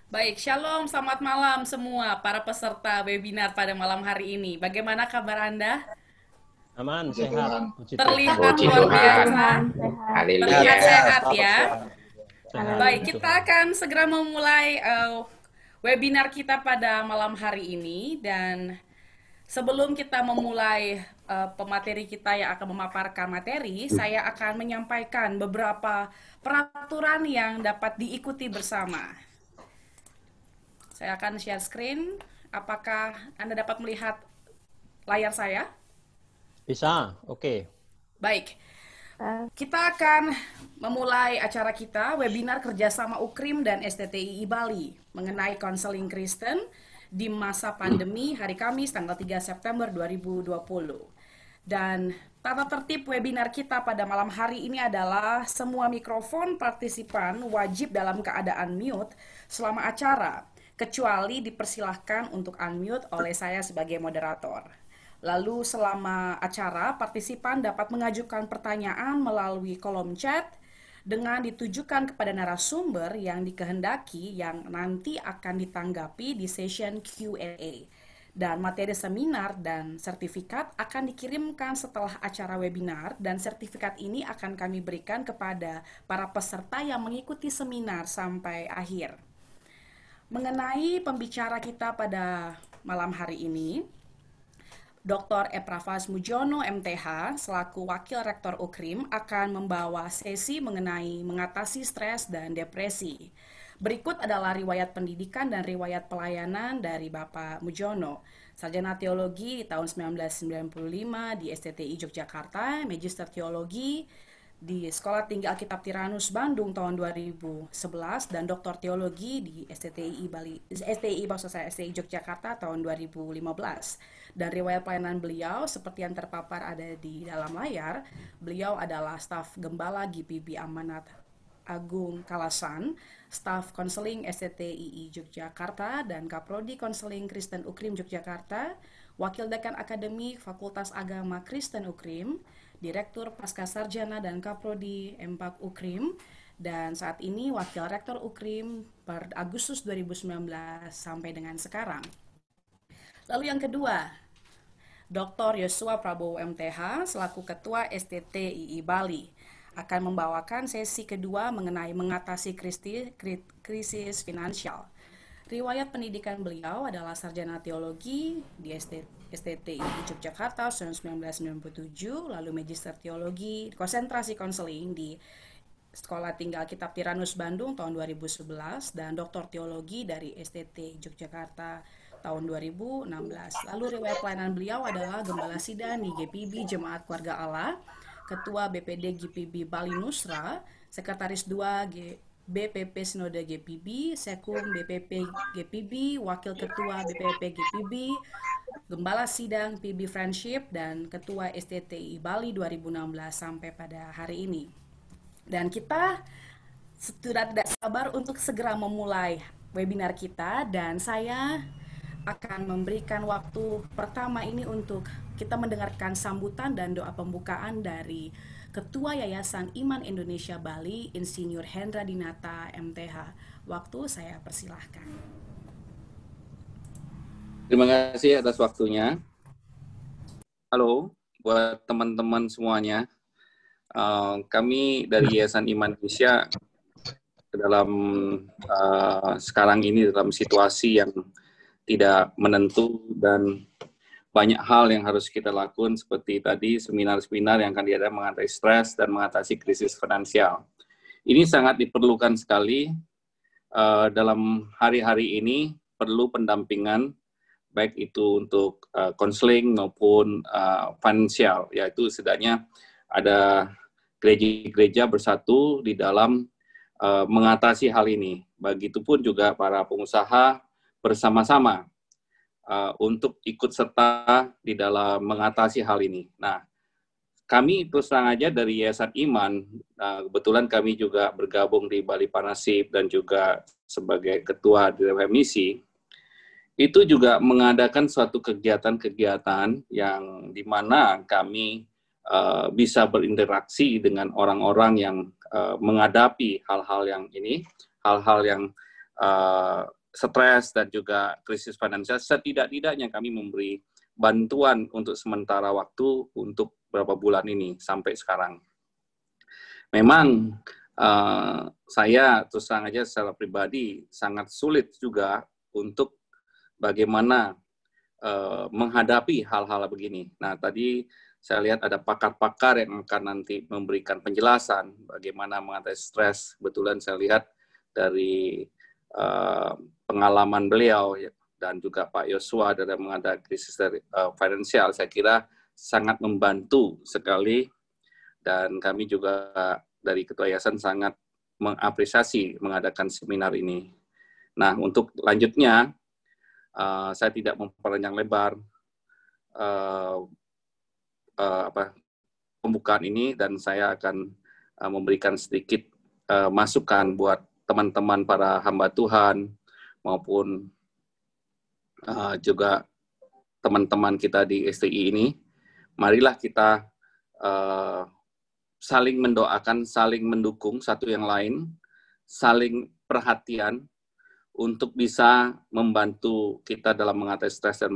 Baik, shalom, selamat malam semua para peserta webinar pada malam hari ini. Bagaimana kabar Anda? Aman, Puji sehat. Tuhan. Puji Tuhan. Terlihat Puji luar Puji Tuhan. biasa, Tuhan, sehat. terlihat Haleluya. sehat Salam ya. sehat. Sehat, Baik, puji kita Tuhan. akan segera memulai webinar kita pada malam hari ini. Dan sebelum kita memulai pemateri kita yang akan memaparkan materi, saya akan menyampaikan beberapa peraturan yang dapat diikuti bersama. Saya akan share screen. Apakah Anda dapat melihat layar saya? Bisa, oke. Baik, kita akan memulai acara kita, webinar kerjasama UKRIM dan STTII Bali mengenai konseling Kristen di masa pandemi hari Kamis tanggal 3 September 2020. Dan tata tertib webinar kita pada malam hari ini adalah semua mikrofon partisipan wajib dalam keadaan mute selama acara, kecuali dipersilahkan untuk unmute oleh saya sebagai moderator. Lalu selama acara, partisipan dapat mengajukan pertanyaan melalui kolom chat dengan ditujukan kepada narasumber yang dikehendaki yang nanti akan ditanggapi di session Q&A. Dan materi seminar dan sertifikat akan dikirimkan setelah acara webinar, dan sertifikat ini akan kami berikan kepada para peserta yang mengikuti seminar sampai akhir. Mengenai pembicara kita pada malam hari ini, Dr. Epravas Mujono MTH selaku Wakil Rektor UKRIM akan membawa sesi mengenai mengatasi stres dan depresi. Berikut adalah riwayat pendidikan dan riwayat pelayanan dari Bapak Mujono. Sarjana Teologi di tahun 1995 di STTI Yogyakarta, Magister Teologi di Sekolah Tinggi Alkitab Tiranus Bandung tahun 2011 dan Doktor Teologi di STTI Bali, STI Yogyakarta tahun 2015. Dan riwayat pelayanan beliau seperti yang terpapar ada di dalam layar, beliau adalah staf gembala GPB Amanat Agung Kalasan, staf konseling STTII Yogyakarta dan Kaprodi Konseling Kristen UKRIM Yogyakarta, Wakil Dekan Akademik Fakultas Agama Kristen UKRIM, Direktur Pasca Sarjana dan Kaprodi Empak UKRIM, dan saat ini Wakil Rektor UKRIM per Agustus 2019 sampai dengan sekarang. Lalu yang kedua, Dr. Yosua Prabowo MTH selaku Ketua STTII Bali akan membawakan sesi kedua mengenai mengatasi krisis finansial. Riwayat pendidikan beliau adalah sarjana teologi di STTI Yogyakarta tahun 1997, lalu magister teologi konsentrasi konseling di Sekolah Tinggi Alkitab Tiranus Bandung tahun 2011 dan doktor teologi dari STT Yogyakarta tahun 2016. Lalu riwayat pelayanan beliau adalah Gembala Sidang di GPB Jemaat Keluarga Allah, Ketua BPD GPB Bali Nusra, Sekretaris 2 BPP Sinode GPB, Sekum BPP GPB, Wakil Ketua BPP GPB, Gembala Sidang PB Friendship, dan Ketua STTI Bali 2016 sampai pada hari ini. Dan kita sudah tidak sabar untuk segera memulai webinar kita, dan saya akan memberikan waktu pertama ini untuk kita mendengarkan sambutan dan doa pembukaan dari Ketua Yayasan Iman Indonesia Bali, Insinyur Hendra Dinata MTH. Waktu saya persilahkan. Terima kasih atas waktunya. Halo, buat teman-teman semuanya. Kami dari Yayasan Iman Indonesia dalam sekarang ini dalam situasi yang tidak menentu dan banyak hal yang harus kita lakukan seperti tadi seminar-seminar yang akan diadakan mengatasi stres dan mengatasi krisis finansial. Ini sangat diperlukan sekali dalam hari-hari ini, perlu pendampingan baik itu untuk konseling maupun finansial, yaitu setidaknya ada gereja-gereja bersatu di dalam mengatasi hal ini. Begitupun juga para pengusaha bersama-sama untuk ikut serta di dalam mengatasi hal ini. Nah, kami terus terang aja dari Yayasan Iman, kebetulan kami juga bergabung di Bali Partnership dan juga sebagai ketua di remisi, itu juga mengadakan suatu kegiatan-kegiatan yang dimana kami bisa berinteraksi dengan orang-orang yang menghadapi hal-hal yang ini, hal-hal yang stres dan juga krisis finansial, setidak-tidaknya kami memberi bantuan untuk sementara waktu untuk beberapa bulan ini sampai sekarang. Memang saya terus terang aja secara pribadi sangat sulit juga untuk bagaimana menghadapi hal-hal begini. Nah, tadi saya lihat ada pakar-pakar yang akan nanti memberikan penjelasan bagaimana mengatasi stres. Kebetulan saya lihat dari pengalaman beliau dan juga Pak Yosua dalam menghadapi krisis finansial, saya kira sangat membantu sekali, dan kami juga dari Ketua Yayasan sangat mengapresiasi mengadakan seminar ini. Nah, untuk lanjutnya, saya tidak memperpanjang lebar pembukaan ini, dan saya akan memberikan sedikit masukan buat teman-teman para hamba Tuhan maupun juga teman-teman kita di STI ini. Marilah kita saling mendoakan, saling mendukung satu yang lain, saling perhatian untuk bisa membantu kita dalam mengatasi stres dan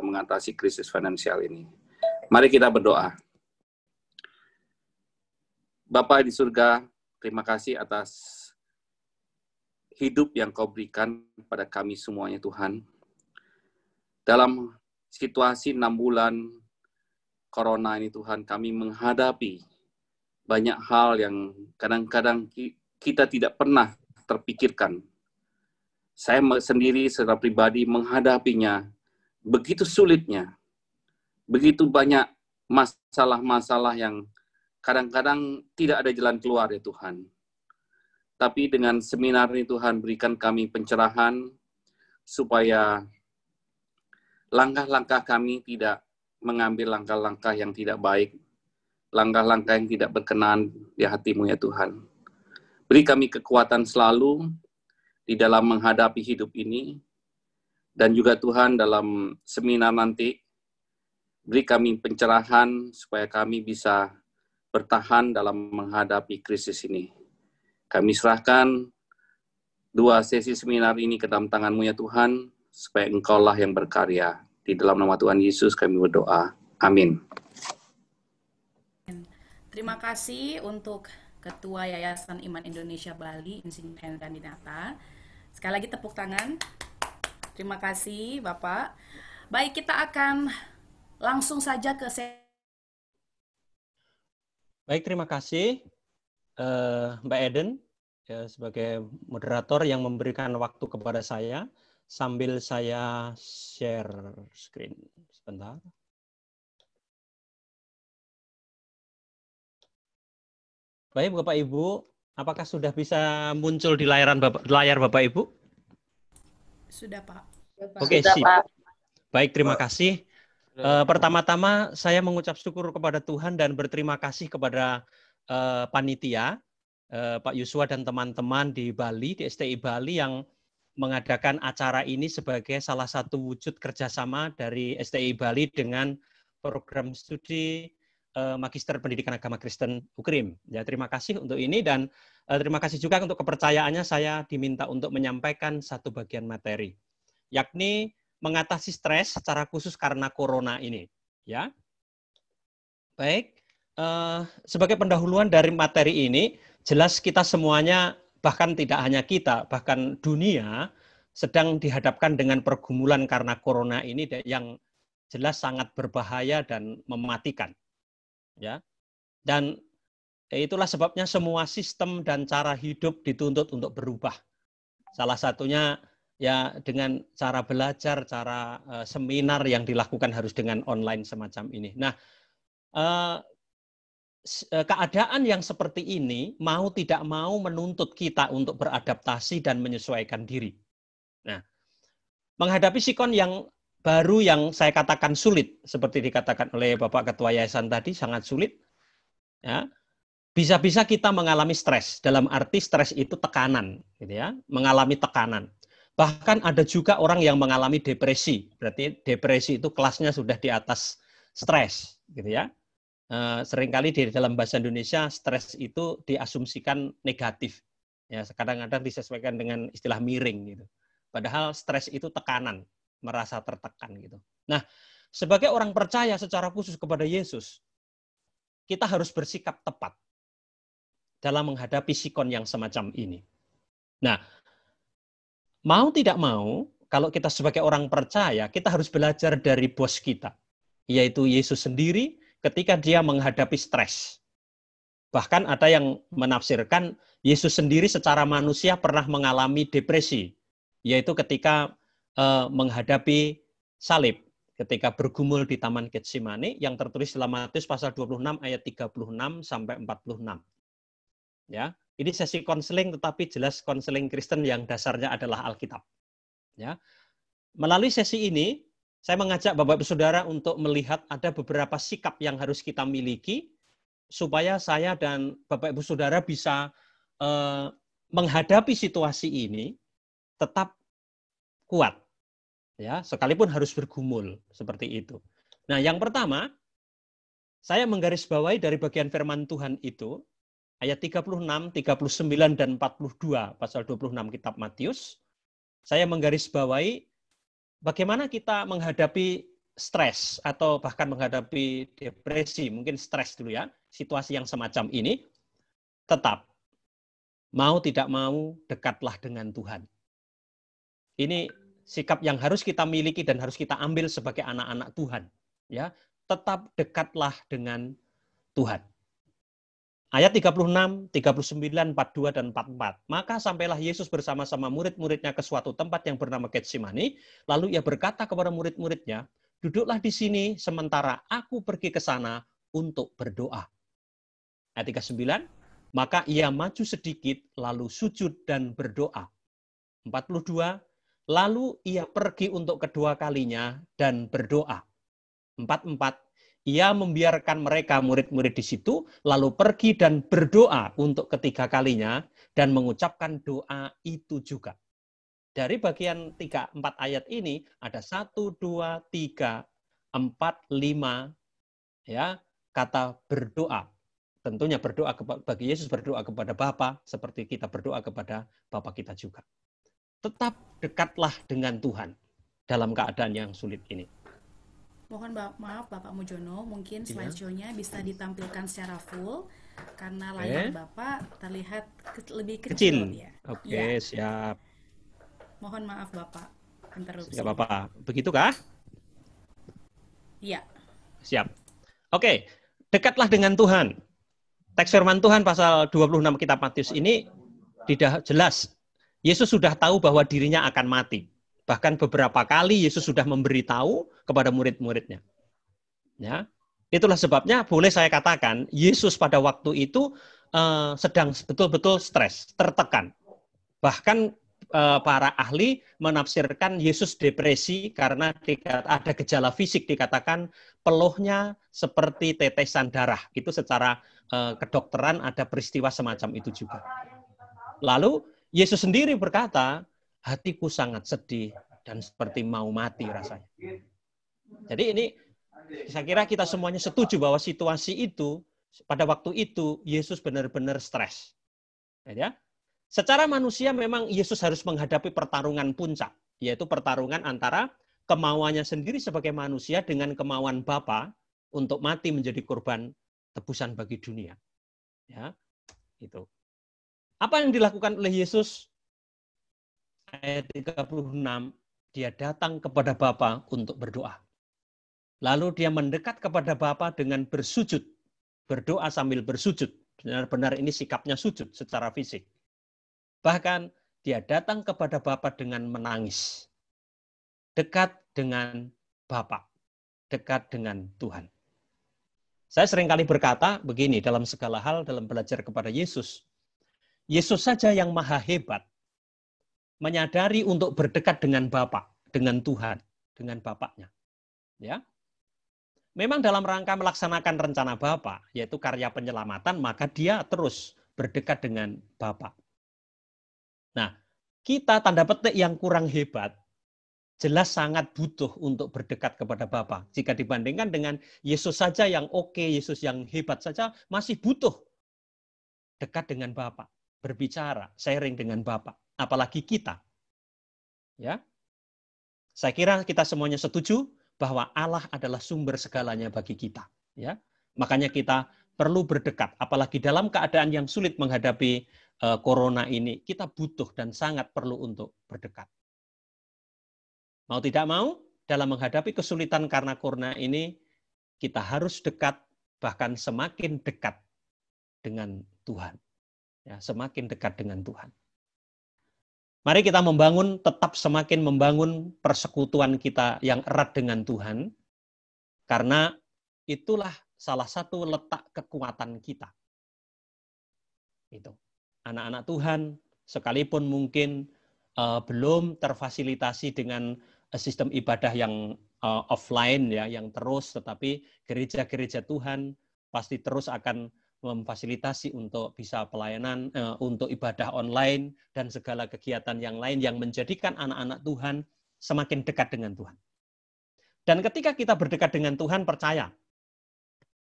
mengatasi krisis finansial ini. Mari kita berdoa. Bapa di surga, terima kasih atas hidup yang Kau berikan pada kami semuanya, Tuhan. Dalam situasi 6 bulan Corona ini, Tuhan, kami menghadapi banyak hal yang kadang-kadang kita tidak pernah terpikirkan. Saya sendiri secara pribadi menghadapinya begitu sulitnya, begitu banyak masalah-masalah yang kadang-kadang tidak ada jalan keluar, ya Tuhan. Tapi dengan seminar ini, Tuhan, berikan kami pencerahan supaya langkah-langkah kami tidak mengambil langkah-langkah yang tidak baik, langkah-langkah yang tidak berkenan di hati-Mu, ya Tuhan. Beri kami kekuatan selalu di dalam menghadapi hidup ini, dan juga Tuhan dalam seminar nanti, beri kami pencerahan supaya kami bisa bertahan dalam menghadapi krisis ini. Kami serahkan 2 sesi seminar ini ke dalam tangan-Mu, ya Tuhan, supaya Engkau-lah yang berkarya. Di dalam nama Tuhan Yesus kami berdoa. Amin. Terima kasih untuk Ketua Yayasan Iman Indonesia Bali, Insinyur Hendra Dinata. Sekali lagi tepuk tangan. Terima kasih, Bapak. Baik, kita akan langsung saja ke Baik, terima kasih Mbak Eden sebagai moderator yang memberikan waktu kepada saya sambil saya share screen. Sebentar. Baik, Bapak Ibu, apakah sudah bisa muncul di layar Bapak Ibu? Sudah, Pak. Oke, sip. Baik, terima kasih. Pertama-tama saya mengucap syukur kepada Tuhan dan berterima kasih kepada panitia, Pak Yosua dan teman-teman di Bali, di STI Bali yang mengadakan acara ini sebagai salah satu wujud kerjasama dari STI Bali dengan program studi Magister Pendidikan Agama Kristen UKRIM. Ya, terima kasih untuk ini, dan terima kasih juga untuk kepercayaannya saya diminta untuk menyampaikan satu bagian materi, yakni mengatasi stres secara khusus karena corona ini. Ya, baik. Sebagai pendahuluan dari materi ini, jelas kita semuanya, bahkan tidak hanya kita, bahkan dunia sedang dihadapkan dengan pergumulan karena corona ini yang jelas sangat berbahaya dan mematikan. Ya, dan itulah sebabnya semua sistem dan cara hidup dituntut untuk berubah. Salah satunya ya dengan cara belajar, cara seminar yang dilakukan harus dengan online semacam ini. Nah, keadaan yang seperti ini mau tidak mau menuntut kita untuk beradaptasi dan menyesuaikan diri. Nah, menghadapi sikon yang baru yang saya katakan sulit, seperti dikatakan oleh Bapak Ketua Yayasan tadi, sangat sulit. Ya, bisa-bisa kita mengalami stres. Dalam arti stres itu tekanan, gitu ya, mengalami tekanan. Bahkan ada juga orang yang mengalami depresi. Berarti depresi itu kelasnya sudah di atas stres, gitu ya. Seringkali di dalam bahasa Indonesia stres itu diasumsikan negatif. Ya, kadang-kadang disesuaikan dengan istilah miring gitu. Padahal stres itu tekanan, merasa tertekan gitu. Nah, sebagai orang percaya secara khusus kepada Yesus, kita harus bersikap tepat dalam menghadapi sikon yang semacam ini. Nah, mau tidak mau, kalau kita sebagai orang percaya, kita harus belajar dari bos kita, yaitu Yesus sendiri ketika dia menghadapi stres. Bahkan ada yang menafsirkan Yesus sendiri secara manusia pernah mengalami depresi, yaitu ketika menghadapi salib, ketika bergumul di Taman Getsemani yang tertulis dalam Matius pasal 26 ayat 36 sampai 46. Ya, ini sesi konseling tetapi jelas konseling Kristen yang dasarnya adalah Alkitab. Ya. Melalui sesi ini saya mengajak Bapak Ibu Saudara untuk melihat ada beberapa sikap yang harus kita miliki supaya saya dan Bapak Ibu Saudara bisa menghadapi situasi ini tetap kuat, ya, sekalipun harus bergumul seperti itu. Nah, yang pertama, saya menggarisbawahi dari bagian firman Tuhan itu, ayat 36, 39, dan 42, pasal 26 kitab Matius, saya menggarisbawahi bagaimana kita menghadapi stres atau bahkan menghadapi depresi, mungkin stres dulu ya, situasi yang semacam ini, tetap mau tidak mau dekatlah dengan Tuhan. Ini sikap yang harus kita miliki dan harus kita ambil sebagai anak-anak Tuhan. Ya, tetap dekatlah dengan Tuhan. Ayat 36, 39, 42, dan 44. Maka sampailah Yesus bersama-sama murid-muridnya ke suatu tempat yang bernama Getsemani. Lalu ia berkata kepada murid-muridnya, duduklah di sini sementara aku pergi ke sana untuk berdoa. Ayat 39, maka ia maju sedikit lalu sujud dan berdoa. 42, lalu ia pergi untuk kedua kalinya dan berdoa. 44, ia membiarkan mereka murid-murid di situ, lalu pergi dan berdoa untuk ketiga kalinya dan mengucapkan doa itu juga. Dari bagian 3-4 ayat ini ada 1, 2, 3, 4, 5 ya, kata berdoa. Tentunya berdoa bagi Yesus berdoa kepada Bapa seperti kita berdoa kepada Bapa kita juga. Tetap dekatlah dengan Tuhan dalam keadaan yang sulit ini. Mohon maaf Bapak Mujono, mungkin slideshow-nya bisa ditampilkan secara full karena layar Bapak terlihat lebih kecil. Ya. Oke, siap. Mohon maaf Bapak, interupsi. Tidak apa-apa. Begitukah? Iya. Siap. Oke, dekatlah dengan Tuhan. Teks firman Tuhan pasal 26 kitab Matius ini tidak jelas. Yesus sudah tahu bahwa dirinya akan mati. Bahkan beberapa kali Yesus sudah memberitahu kepada murid-muridnya. Ya, itulah sebabnya boleh saya katakan Yesus pada waktu itu sedang betul-betul stres, tertekan. Bahkan para ahli menafsirkan Yesus depresi karena ada gejala fisik, dikatakan peluhnya seperti tetesan darah. Itu secara kedokteran ada peristiwa semacam itu juga. Lalu Yesus sendiri berkata, hatiku sangat sedih dan seperti mau mati rasanya. Jadi ini saya kira kita semuanya setuju bahwa situasi itu pada waktu itu Yesus benar-benar stres. Ya. Secara manusia memang Yesus harus menghadapi pertarungan puncak, yaitu pertarungan antara kemauannya sendiri sebagai manusia dengan kemauan Bapa untuk mati menjadi korban tebusan bagi dunia. Ya, itu. Apa yang dilakukan oleh Yesus? Ayat 36, dia datang kepada Bapa untuk berdoa. Lalu dia mendekat kepada Bapa dengan bersujud, berdoa sambil bersujud. Benar-benar ini sikapnya sujud secara fisik. Bahkan dia datang kepada Bapa dengan menangis. Dekat dengan Bapa, dekat dengan Tuhan. Saya seringkali berkata begini dalam segala hal dalam belajar kepada Yesus. Yesus saja yang maha hebat menyadari untuk berdekat dengan Bapa, dengan Tuhan, dengan Bapaknya. Ya. Memang dalam rangka melaksanakan rencana Bapa, yaitu karya penyelamatan, maka dia terus berdekat dengan Bapa. Nah, kita tanda petik yang kurang hebat, jelas sangat butuh untuk berdekat kepada Bapa. Jika dibandingkan dengan Yesus saja yang oke, Yesus yang hebat saja, masih butuh dekat dengan Bapa. berbicara, sharing dengan Bapa, apalagi kita. Ya. Saya kira kita semuanya setuju bahwa Allah adalah sumber segalanya bagi kita, ya. Makanya kita perlu berdekat, apalagi dalam keadaan yang sulit menghadapi corona ini, kita butuh dan sangat perlu untuk berdekat. Mau tidak mau, dalam menghadapi kesulitan karena corona ini, kita harus dekat, bahkan semakin dekat dengan Tuhan. Ya, semakin dekat dengan Tuhan. Mari kita tetap semakin membangun persekutuan kita yang erat dengan Tuhan, karena itulah salah satu letak kekuatan kita. Itu. Anak-anak Tuhan, sekalipun mungkin belum terfasilitasi dengan sistem ibadah yang offline, ya, yang terus, tetapi gereja-gereja Tuhan pasti terus akan memfasilitasi untuk bisa pelayanan, untuk ibadah online, dan segala kegiatan yang lain yang menjadikan anak-anak Tuhan semakin dekat dengan Tuhan. Dan ketika kita berdekat dengan Tuhan,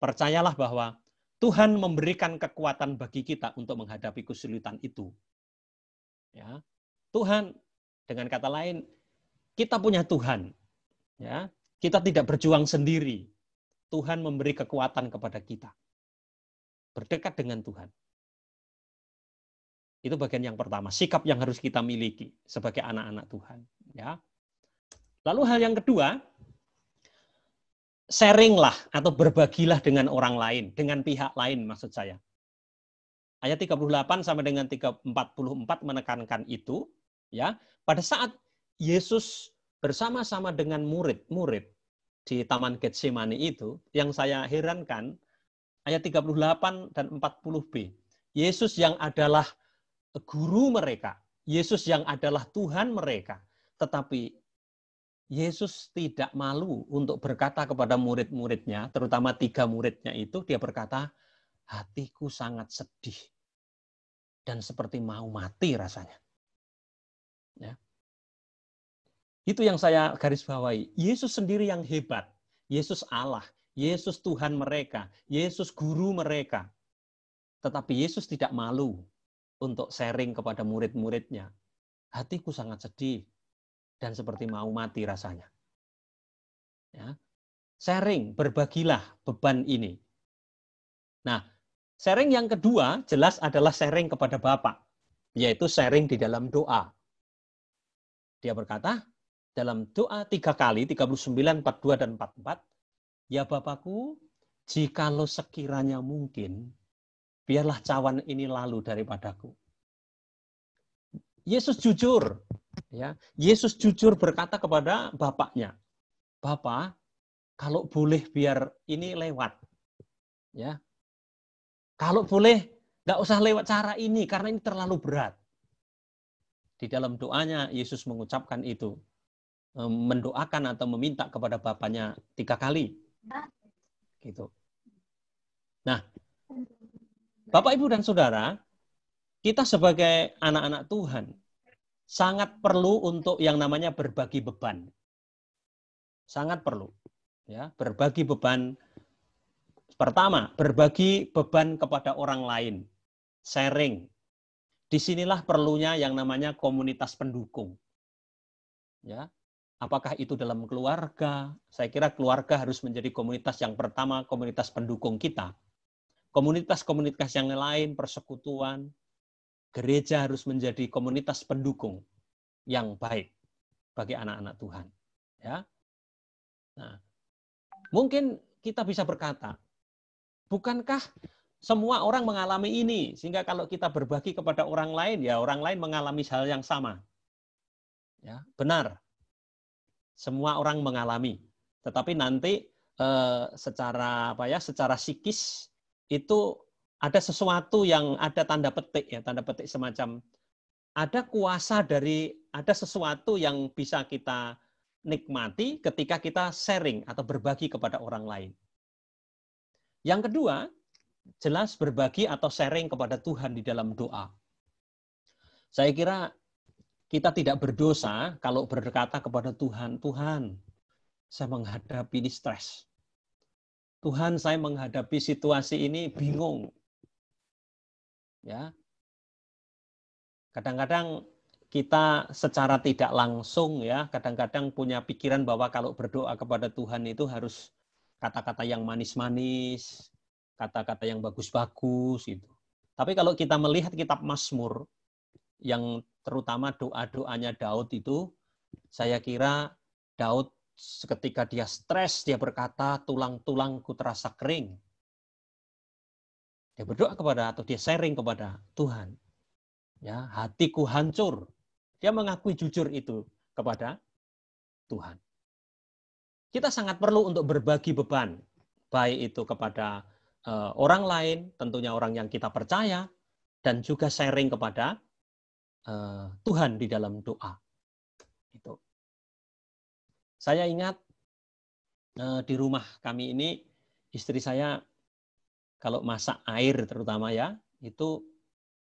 percayalah bahwa Tuhan memberikan kekuatan bagi kita untuk menghadapi kesulitan itu. Ya, Tuhan, dengan kata lain, kita punya Tuhan. Ya, kita tidak berjuang sendiri. Tuhan memberi kekuatan kepada kita. Berdekat dengan Tuhan. Itu bagian yang pertama, sikap yang harus kita miliki sebagai anak-anak Tuhan. Ya. Lalu hal yang kedua, sharinglah atau berbagilah dengan orang lain, dengan pihak lain maksud saya. Ayat 38 sampai dengan 44 menekankan itu, ya. Pada saat Yesus bersama-sama dengan murid-murid di Taman Getsemani itu, yang saya herankan, ayat 38 dan 40b. Yesus yang adalah guru mereka, Yesus yang adalah Tuhan mereka, tetapi Yesus tidak malu untuk berkata kepada murid-muridnya, terutama 3 muridnya itu, dia berkata, hatiku sangat sedih dan seperti mau mati rasanya. Ya. Itu yang saya garis bawahi. Yesus sendiri yang hebat. Yesus Allah. Yesus Tuhan mereka, Yesus guru mereka. Tetapi Yesus tidak malu untuk sharing kepada murid-muridnya. Hatiku sangat sedih dan seperti mau mati rasanya. Ya. Sharing, berbagilah beban ini. Nah, sharing yang kedua jelas adalah sharing kepada Bapa, yaitu sharing di dalam doa. Dia berkata, dalam doa 3 kali, 39, 42, dan 44, ya Bapakku, jikalau sekiranya mungkin, biarlah cawan ini lalu daripadaku. Yesus jujur, ya. Yesus jujur berkata kepada Bapaknya, Bapa, kalau boleh biar ini lewat, ya. Kalau boleh, nggak usah lewat cara ini karena ini terlalu berat. Di dalam doanya Yesus mengucapkan itu, mendoakan atau meminta kepada Bapaknya 3 kali. Gitu. Nah, Bapak, Ibu, dan Saudara, kita sebagai anak-anak Tuhan sangat perlu untuk yang namanya berbagi beban. Sangat perlu. Ya, berbagi beban. Pertama, berbagi beban kepada orang lain. Sharing. Disinilah perlunya yang namanya komunitas pendukung. Ya. Apakah itu dalam keluarga? Saya kira keluarga harus menjadi komunitas yang pertama, komunitas pendukung kita. Komunitas-komunitas yang lain, persekutuan, gereja harus menjadi komunitas pendukung yang baik bagi anak-anak Tuhan. Ya. Nah, mungkin kita bisa berkata, bukankah semua orang mengalami ini, sehingga kalau kita berbagi kepada orang lain, ya orang lain mengalami hal yang sama. Ya, benar. Semua orang mengalami, tetapi nanti secara psikis itu ada sesuatu yang ada tanda petik semacam ada kuasa ada sesuatu yang bisa kita nikmati ketika kita sharing atau berbagi kepada orang lain. Yang kedua, jelas berbagi atau sharing kepada Tuhan di dalam doa. Saya kira kita tidak berdosa kalau berkata kepada Tuhan, Tuhan, saya menghadapi ini stres. Tuhan, saya menghadapi situasi ini bingung. Ya. Kadang-kadang kita secara tidak langsung ya, kadang-kadang punya pikiran bahwa kalau berdoa kepada Tuhan itu harus kata-kata yang manis-manis, kata-kata yang bagus-bagus gitu. Tapi kalau kita melihat kitab Mazmur yang terutama doa-doanya Daud itu, saya kira Daud ketika dia stres, dia berkata, tulang-tulangku terasa kering. Dia berdoa kepada atau dia sharing kepada Tuhan. Ya, hatiku hancur. Dia mengakui jujur itu kepada Tuhan. Kita sangat perlu untuk berbagi beban, baik itu kepada orang lain, tentunya orang yang kita percaya, dan juga sharing kepada Tuhan di dalam doa. Itu. Saya ingat di rumah kami ini, istri saya kalau masak air terutama ya, itu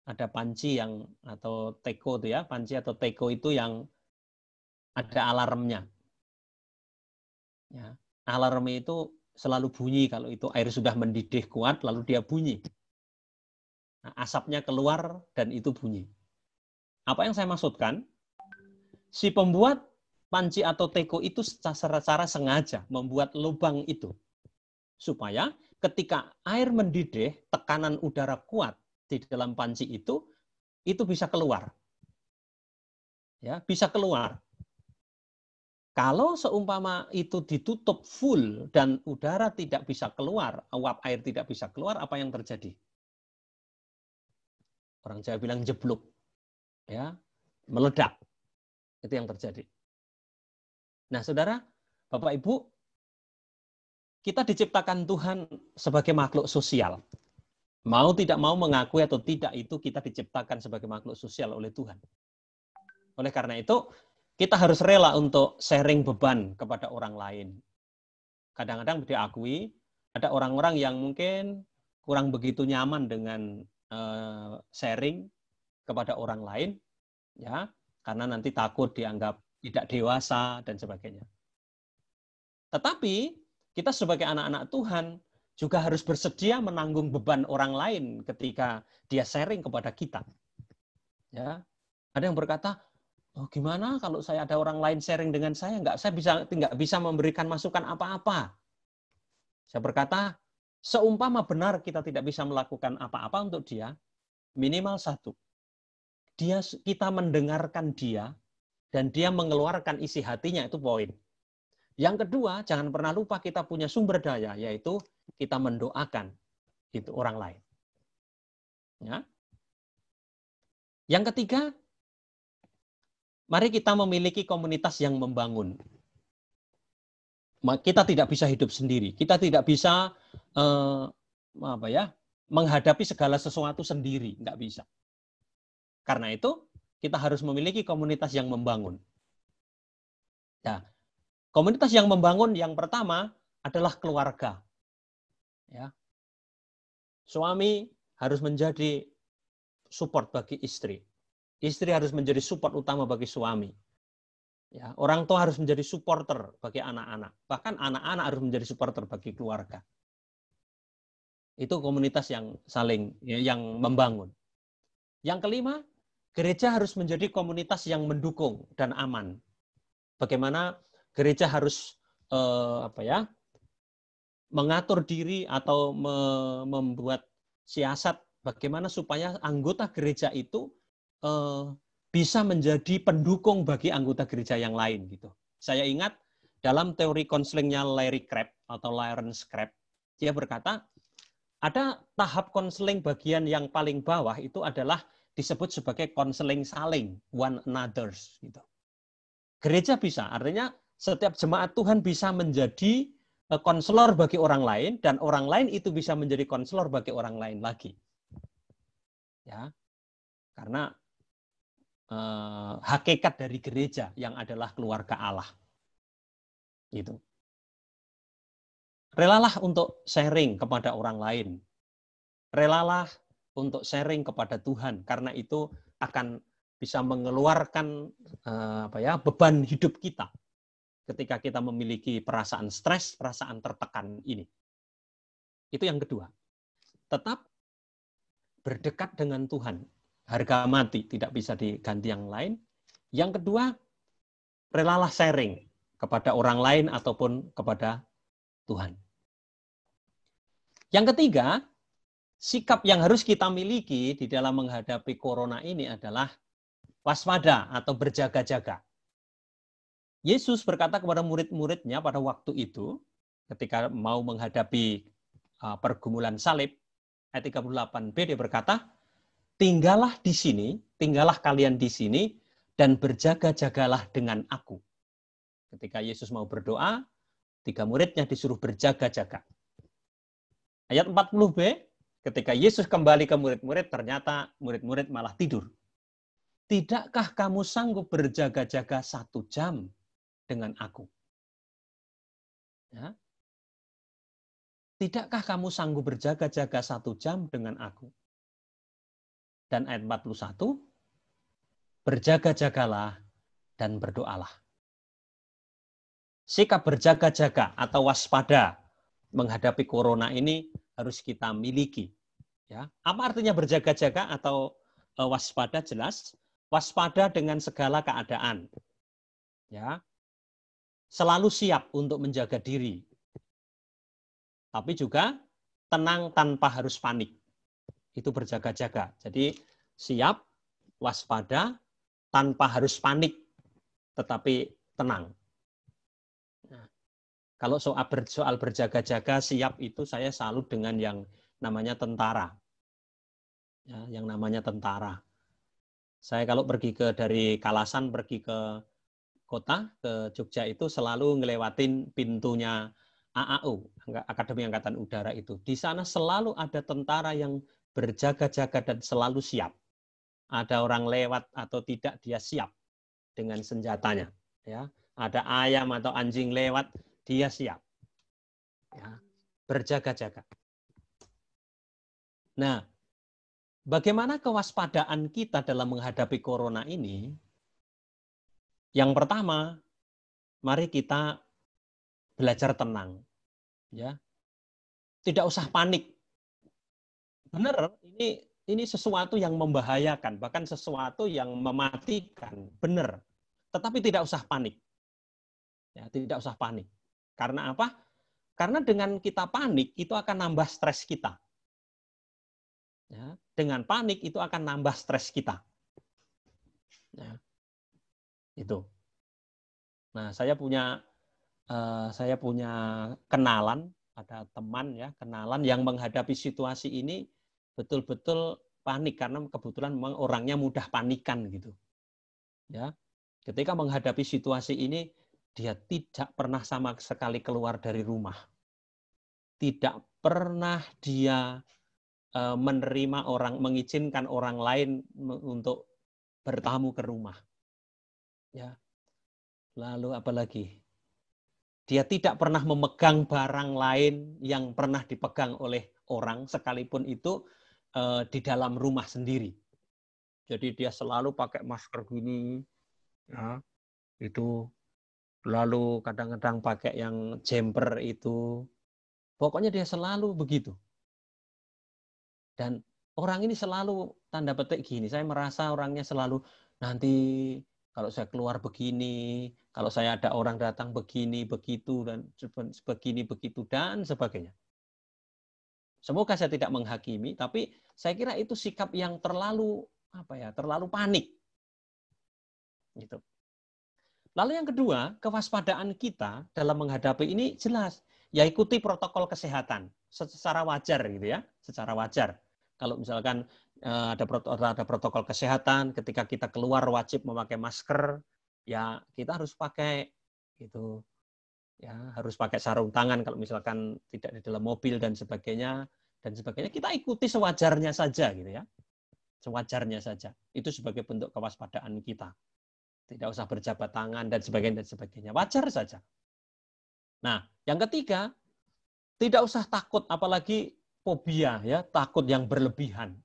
ada panci yang atau teko itu ya, panci atau teko itu yang ada alarmnya. Ya, alarm itu selalu bunyi kalau itu air sudah mendidih kuat, lalu dia bunyi. Nah, asapnya keluar dan itu bunyi. Apa yang saya maksudkan? Si pembuat panci atau teko itu secara sengaja membuat lubang itu. Supaya ketika air mendidih, tekanan udara kuat di dalam panci itu bisa keluar. Ya, bisa keluar. Kalau seumpama itu ditutup full dan udara tidak bisa keluar, uap air tidak bisa keluar, apa yang terjadi? Orang Jawa bilang jeblok. Ya, meledak. Itu yang terjadi. Nah, Saudara, Bapak Ibu, kita diciptakan Tuhan sebagai makhluk sosial. Mau tidak mau mengakui atau tidak, itu kita diciptakan sebagai makhluk sosial oleh Tuhan. Oleh karena itu, kita harus rela untuk sharing beban kepada orang lain. Kadang-kadang diakui, ada orang-orang yang mungkin kurang begitu nyaman dengan sharing kepada orang lain, ya, karena nanti takut dianggap tidak dewasa dan sebagainya. Tetapi kita sebagai anak-anak Tuhan juga harus bersedia menanggung beban orang lain ketika dia sharing kepada kita. Ya, ada yang berkata, oh, gimana kalau saya ada orang lain sharing dengan saya nggak bisa memberikan masukan apa-apa. Saya berkata, seumpama benar kita tidak bisa melakukan apa-apa untuk dia, minimal satu. Kita mendengarkan dia dan dia mengeluarkan isi hatinya, itu poin. Yang kedua, jangan pernah lupa kita punya sumber daya, yaitu kita mendoakan itu orang lain. Ya. Yang ketiga, mari kita memiliki komunitas yang membangun. Kita tidak bisa hidup sendiri. Kita tidak bisa menghadapi segala sesuatu sendiri, nggak bisa. Karena itu kita harus memiliki komunitas yang membangun. Nah, komunitas yang membangun yang pertama adalah keluarga. Ya. Suami harus menjadi support bagi istri. Istri harus menjadi support utama bagi suami. Ya, orang tua harus menjadi supporter bagi anak-anak. Bahkan anak-anak harus menjadi supporter bagi keluarga. Itu komunitas yang yang membangun. Yang kelima, gereja harus menjadi komunitas yang mendukung dan aman. Bagaimana gereja harus mengatur diri atau membuat siasat bagaimana supaya anggota gereja itu bisa menjadi pendukung bagi anggota gereja yang lain gitu. Saya ingat dalam teori konselingnya Larry Crabb atau Lawrence Crabb, dia berkata ada tahap konseling bagian yang paling bawah itu adalah disebut sebagai konseling saling, one another's gitu. Gereja bisa, artinya setiap jemaat Tuhan bisa menjadi konselor bagi orang lain dan orang lain itu bisa menjadi konselor bagi orang lain lagi. Ya. Karena hakikat dari gereja yang adalah keluarga Allah. Gitu. Relalah untuk sharing kepada orang lain. Relalah untuk sharing kepada Tuhan karena itu akan bisa mengeluarkan beban hidup kita ketika kita memiliki perasaan stres, perasaan tertekan ini. Itu yang kedua. Tetap berdekat dengan Tuhan. harga mati, tidak bisa diganti yang lain. Yang kedua, relalah sharing kepada orang lain ataupun kepada Tuhan. Yang ketiga, sikap yang harus kita miliki di dalam menghadapi corona ini adalah waspada atau berjaga-jaga. Yesus berkata kepada murid-muridnya pada waktu itu, ketika mau menghadapi pergumulan salib, ayat 38b dia berkata, tinggallah di sini, tinggallah kalian di sini, dan berjaga-jagalah dengan aku. Ketika Yesus mau berdoa, 3 muridnya disuruh berjaga-jaga. Ayat 40b, ketika Yesus kembali ke murid-murid, ternyata murid-murid malah tidur. Tidakkah kamu sanggup berjaga-jaga 1 jam dengan aku? Ya. Tidakkah kamu sanggup berjaga-jaga 1 jam dengan aku? Dan ayat 41, berjaga-jagalah dan berdoalah. Sikap berjaga-jaga atau waspada menghadapi corona ini harus kita miliki. Ya. Apa artinya berjaga-jaga atau waspada? Jelas, waspada dengan segala keadaan. Ya. Selalu siap untuk menjaga diri. Tapi juga tenang tanpa harus panik. Itu berjaga-jaga. Jadi siap, waspada, tanpa harus panik, tetapi tenang. Nah, kalau soal berjaga-jaga, siap itu saya salut dengan yang namanya tentara. Ya, yang namanya tentara. Saya kalau pergi dari Kalasan, pergi ke kota, ke Jogja itu selalu ngelewatin pintunya AAU, Akademi Angkatan Udara itu. Di sana selalu ada tentara yang berjaga-jaga dan selalu siap. Ada orang lewat atau tidak, dia siap dengan senjatanya. Ya, ada ayam atau anjing lewat, dia siap. Ya, berjaga-jaga. Nah, bagaimana kewaspadaan kita dalam menghadapi corona ini? Yang pertama, mari kita belajar tenang. Ya, tidak usah panik. Benar, ini sesuatu yang membahayakan, bahkan sesuatu yang mematikan, benar. Tetapi tidak usah panik. Ya, tidak usah panik. Karena apa? Karena dengan kita panik, itu akan nambah stres kita. Ya, dengan panik, itu akan nambah stres kita. Ya, itu. Nah, saya punya kenalan, ada teman ya, kenalan yang menghadapi situasi ini betul-betul panik karena kebetulan memang orangnya mudah panikan gitu. Ya. Ketika menghadapi situasi ini dia tidak pernah sama sekali keluar dari rumah. Tidak pernah dia menerima mengizinkan orang lain untuk bertamu ke rumah. Ya. Lalu apalagi? Dia tidak pernah memegang barang lain yang pernah dipegang oleh orang sekalipun itu di dalam rumah sendiri. Jadi dia selalu pakai masker gini, ya, itu. Lalu kadang-kadang pakai yang jumper itu. Pokoknya dia selalu begitu. Dan orang ini selalu tanda petik gini. Saya merasa orangnya selalu nanti kalau saya keluar begini, kalau saya ada orang datang begini, begitu, dan begini, begitu, dan sebagainya. Semoga saya tidak menghakimi, tapi saya kira itu sikap yang terlalu terlalu panik. Gitu. Lalu yang kedua, kewaspadaan kita dalam menghadapi ini jelas, ya ikuti protokol kesehatan secara wajar gitu ya, secara wajar. Kalau misalkan ada protokol kesehatan, ketika kita keluar wajib memakai masker, ya kita harus pakai gitu. Ya, harus pakai sarung tangan kalau misalkan tidak di dalam mobil dan sebagainya. Kita ikuti sewajarnya saja gitu ya. Sewajarnya saja. Itu sebagai bentuk kewaspadaan kita. Tidak usah berjabat tangan dan sebagainya. Wajar saja. Nah, yang ketiga, tidak usah takut apalagi fobia ya, takut yang berlebihan.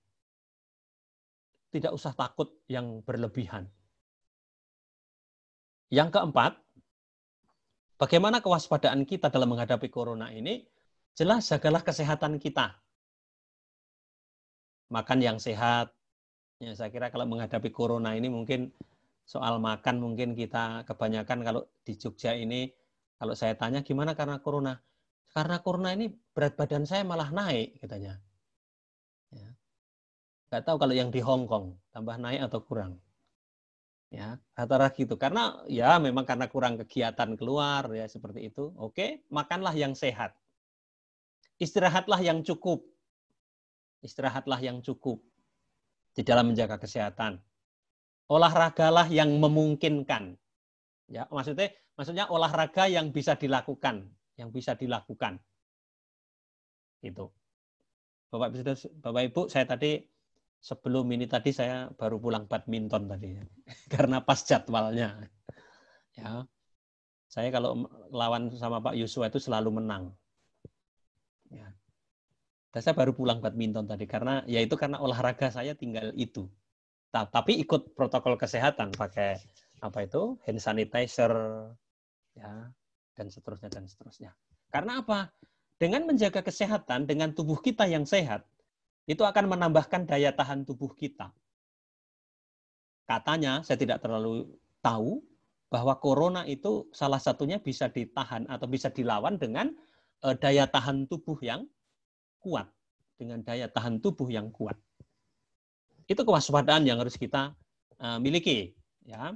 Tidak usah takut yang berlebihan. Yang keempat, bagaimana kewaspadaan kita dalam menghadapi corona ini? Jelas jagalah kesehatan kita. Makan yang sehat, Ya, saya kira kalau menghadapi corona ini mungkin soal makan mungkin kita kebanyakan kalau di Jogja ini, kalau saya tanya gimana karena corona? Karena corona ini berat badan saya malah naik katanya. Ya. Nggak tahu kalau yang di Hong Kong tambah naik atau kurang. Ya, rata-rata gitu. Karena ya memang karena kurang kegiatan keluar ya seperti itu. Oke, makanlah yang sehat. Istirahatlah yang cukup. Istirahatlah yang cukup di dalam menjaga kesehatan. Olahragalah yang memungkinkan. Ya, maksudnya olahraga yang bisa dilakukan, Gitu. Bapak Ibu, saya tadi sebelum ini tadi saya baru pulang badminton tadi ya. Karena pas jadwalnya. Ya. Saya kalau lawan sama Pak Yusua itu selalu menang. Ya. Dan saya baru pulang badminton tadi karena karena olahraga saya tinggal itu. Tapi ikut protokol kesehatan, pakai hand sanitizer, ya, dan seterusnya. Karena apa? Dengan menjaga kesehatan, dengan tubuh kita yang sehat, itu akan menambahkan daya tahan tubuh kita. Katanya, saya tidak terlalu tahu bahwa corona itu salah satunya bisa ditahan atau bisa dilawan dengan daya tahan tubuh yang kuat, Itu kewaspadaan yang harus kita miliki, ya.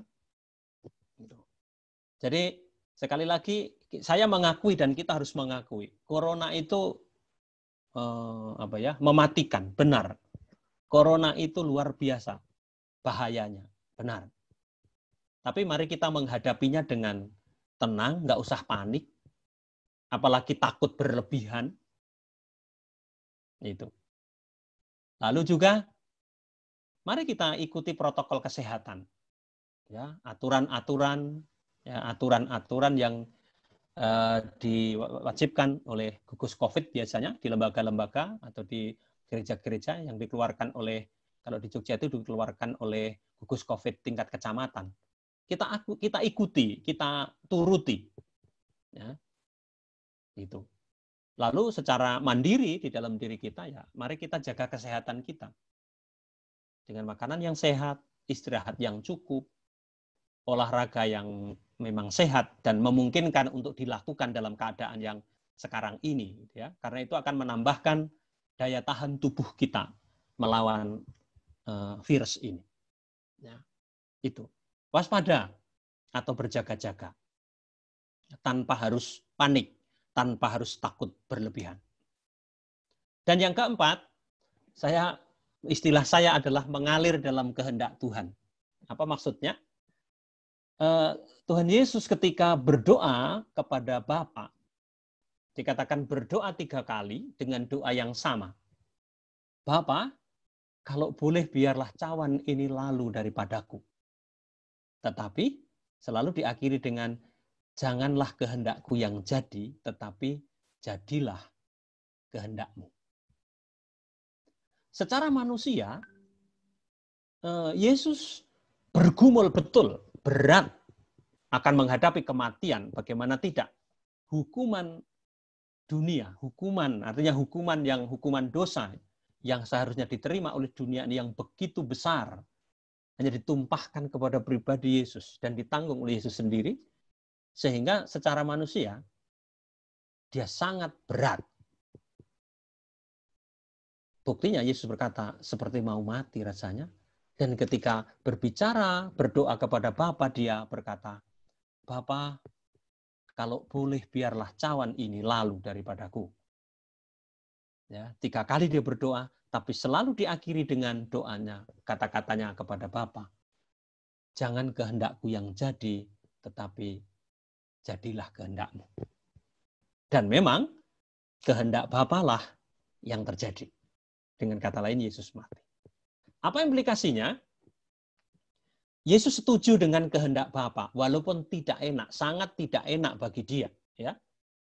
Jadi sekali lagi saya mengakui dan kita harus mengakui, corona itu mematikan, benar. Corona itu luar biasa bahayanya, benar. Tapi mari kita menghadapinya dengan tenang, nggak usah panik, apalagi takut berlebihan. Itu. Lalu juga mari kita ikuti protokol kesehatan. Ya, aturan-aturan yang diwajibkan oleh gugus COVID biasanya di lembaga-lembaga atau di gereja-gereja yang dikeluarkan oleh, kalau di Jogja itu dikeluarkan oleh gugus COVID tingkat kecamatan. Kita ikuti, kita turuti. Ya. Itu. Lalu secara mandiri di dalam diri kita, ya mari kita jaga kesehatan kita. Dengan makanan yang sehat, istirahat yang cukup, olahraga yang memang sehat dan memungkinkan untuk dilakukan dalam keadaan yang sekarang ini. Ya. Karena itu akan menambahkan daya tahan tubuh kita melawan virus ini. Ya. Itu. Waspada atau berjaga-jaga. Tanpa harus panik. Tanpa harus takut berlebihan. Dan yang keempat, istilah saya adalah mengalir dalam kehendak Tuhan. Apa maksudnya? Tuhan Yesus ketika berdoa kepada Bapa, dikatakan berdoa 3 kali dengan doa yang sama. Bapa, kalau boleh biarlah cawan ini lalu daripadaku. Tetapi selalu diakhiri dengan janganlah kehendakku yang jadi, tetapi jadilah kehendakmu. Secara manusia, Yesus bergumul betul, berat akan menghadapi kematian. Bagaimana tidak? Hukuman dunia, artinya hukuman dosa yang seharusnya diterima oleh dunia ini yang begitu besar, hanya ditumpahkan kepada pribadi Yesus dan ditanggung oleh Yesus sendiri, sehingga secara manusia dia sangat berat. Buktinya Yesus berkata seperti mau mati rasanya. Dan ketika berdoa kepada Bapa, dia berkata, Bapa, kalau boleh biarlah cawan ini lalu daripadaku. Ya, 3 kali dia berdoa, tapi selalu diakhiri dengan doanya, kata-katanya kepada Bapa. Jangan kehendakku yang jadi, tetapi jadilah kehendakmu. Dan memang kehendak Bapa lah yang terjadi. Dengan kata lain, Yesus mati. Apa implikasinya? Yesus setuju dengan kehendak Bapa, walaupun tidak enak, sangat tidak enak bagi dia. Ya,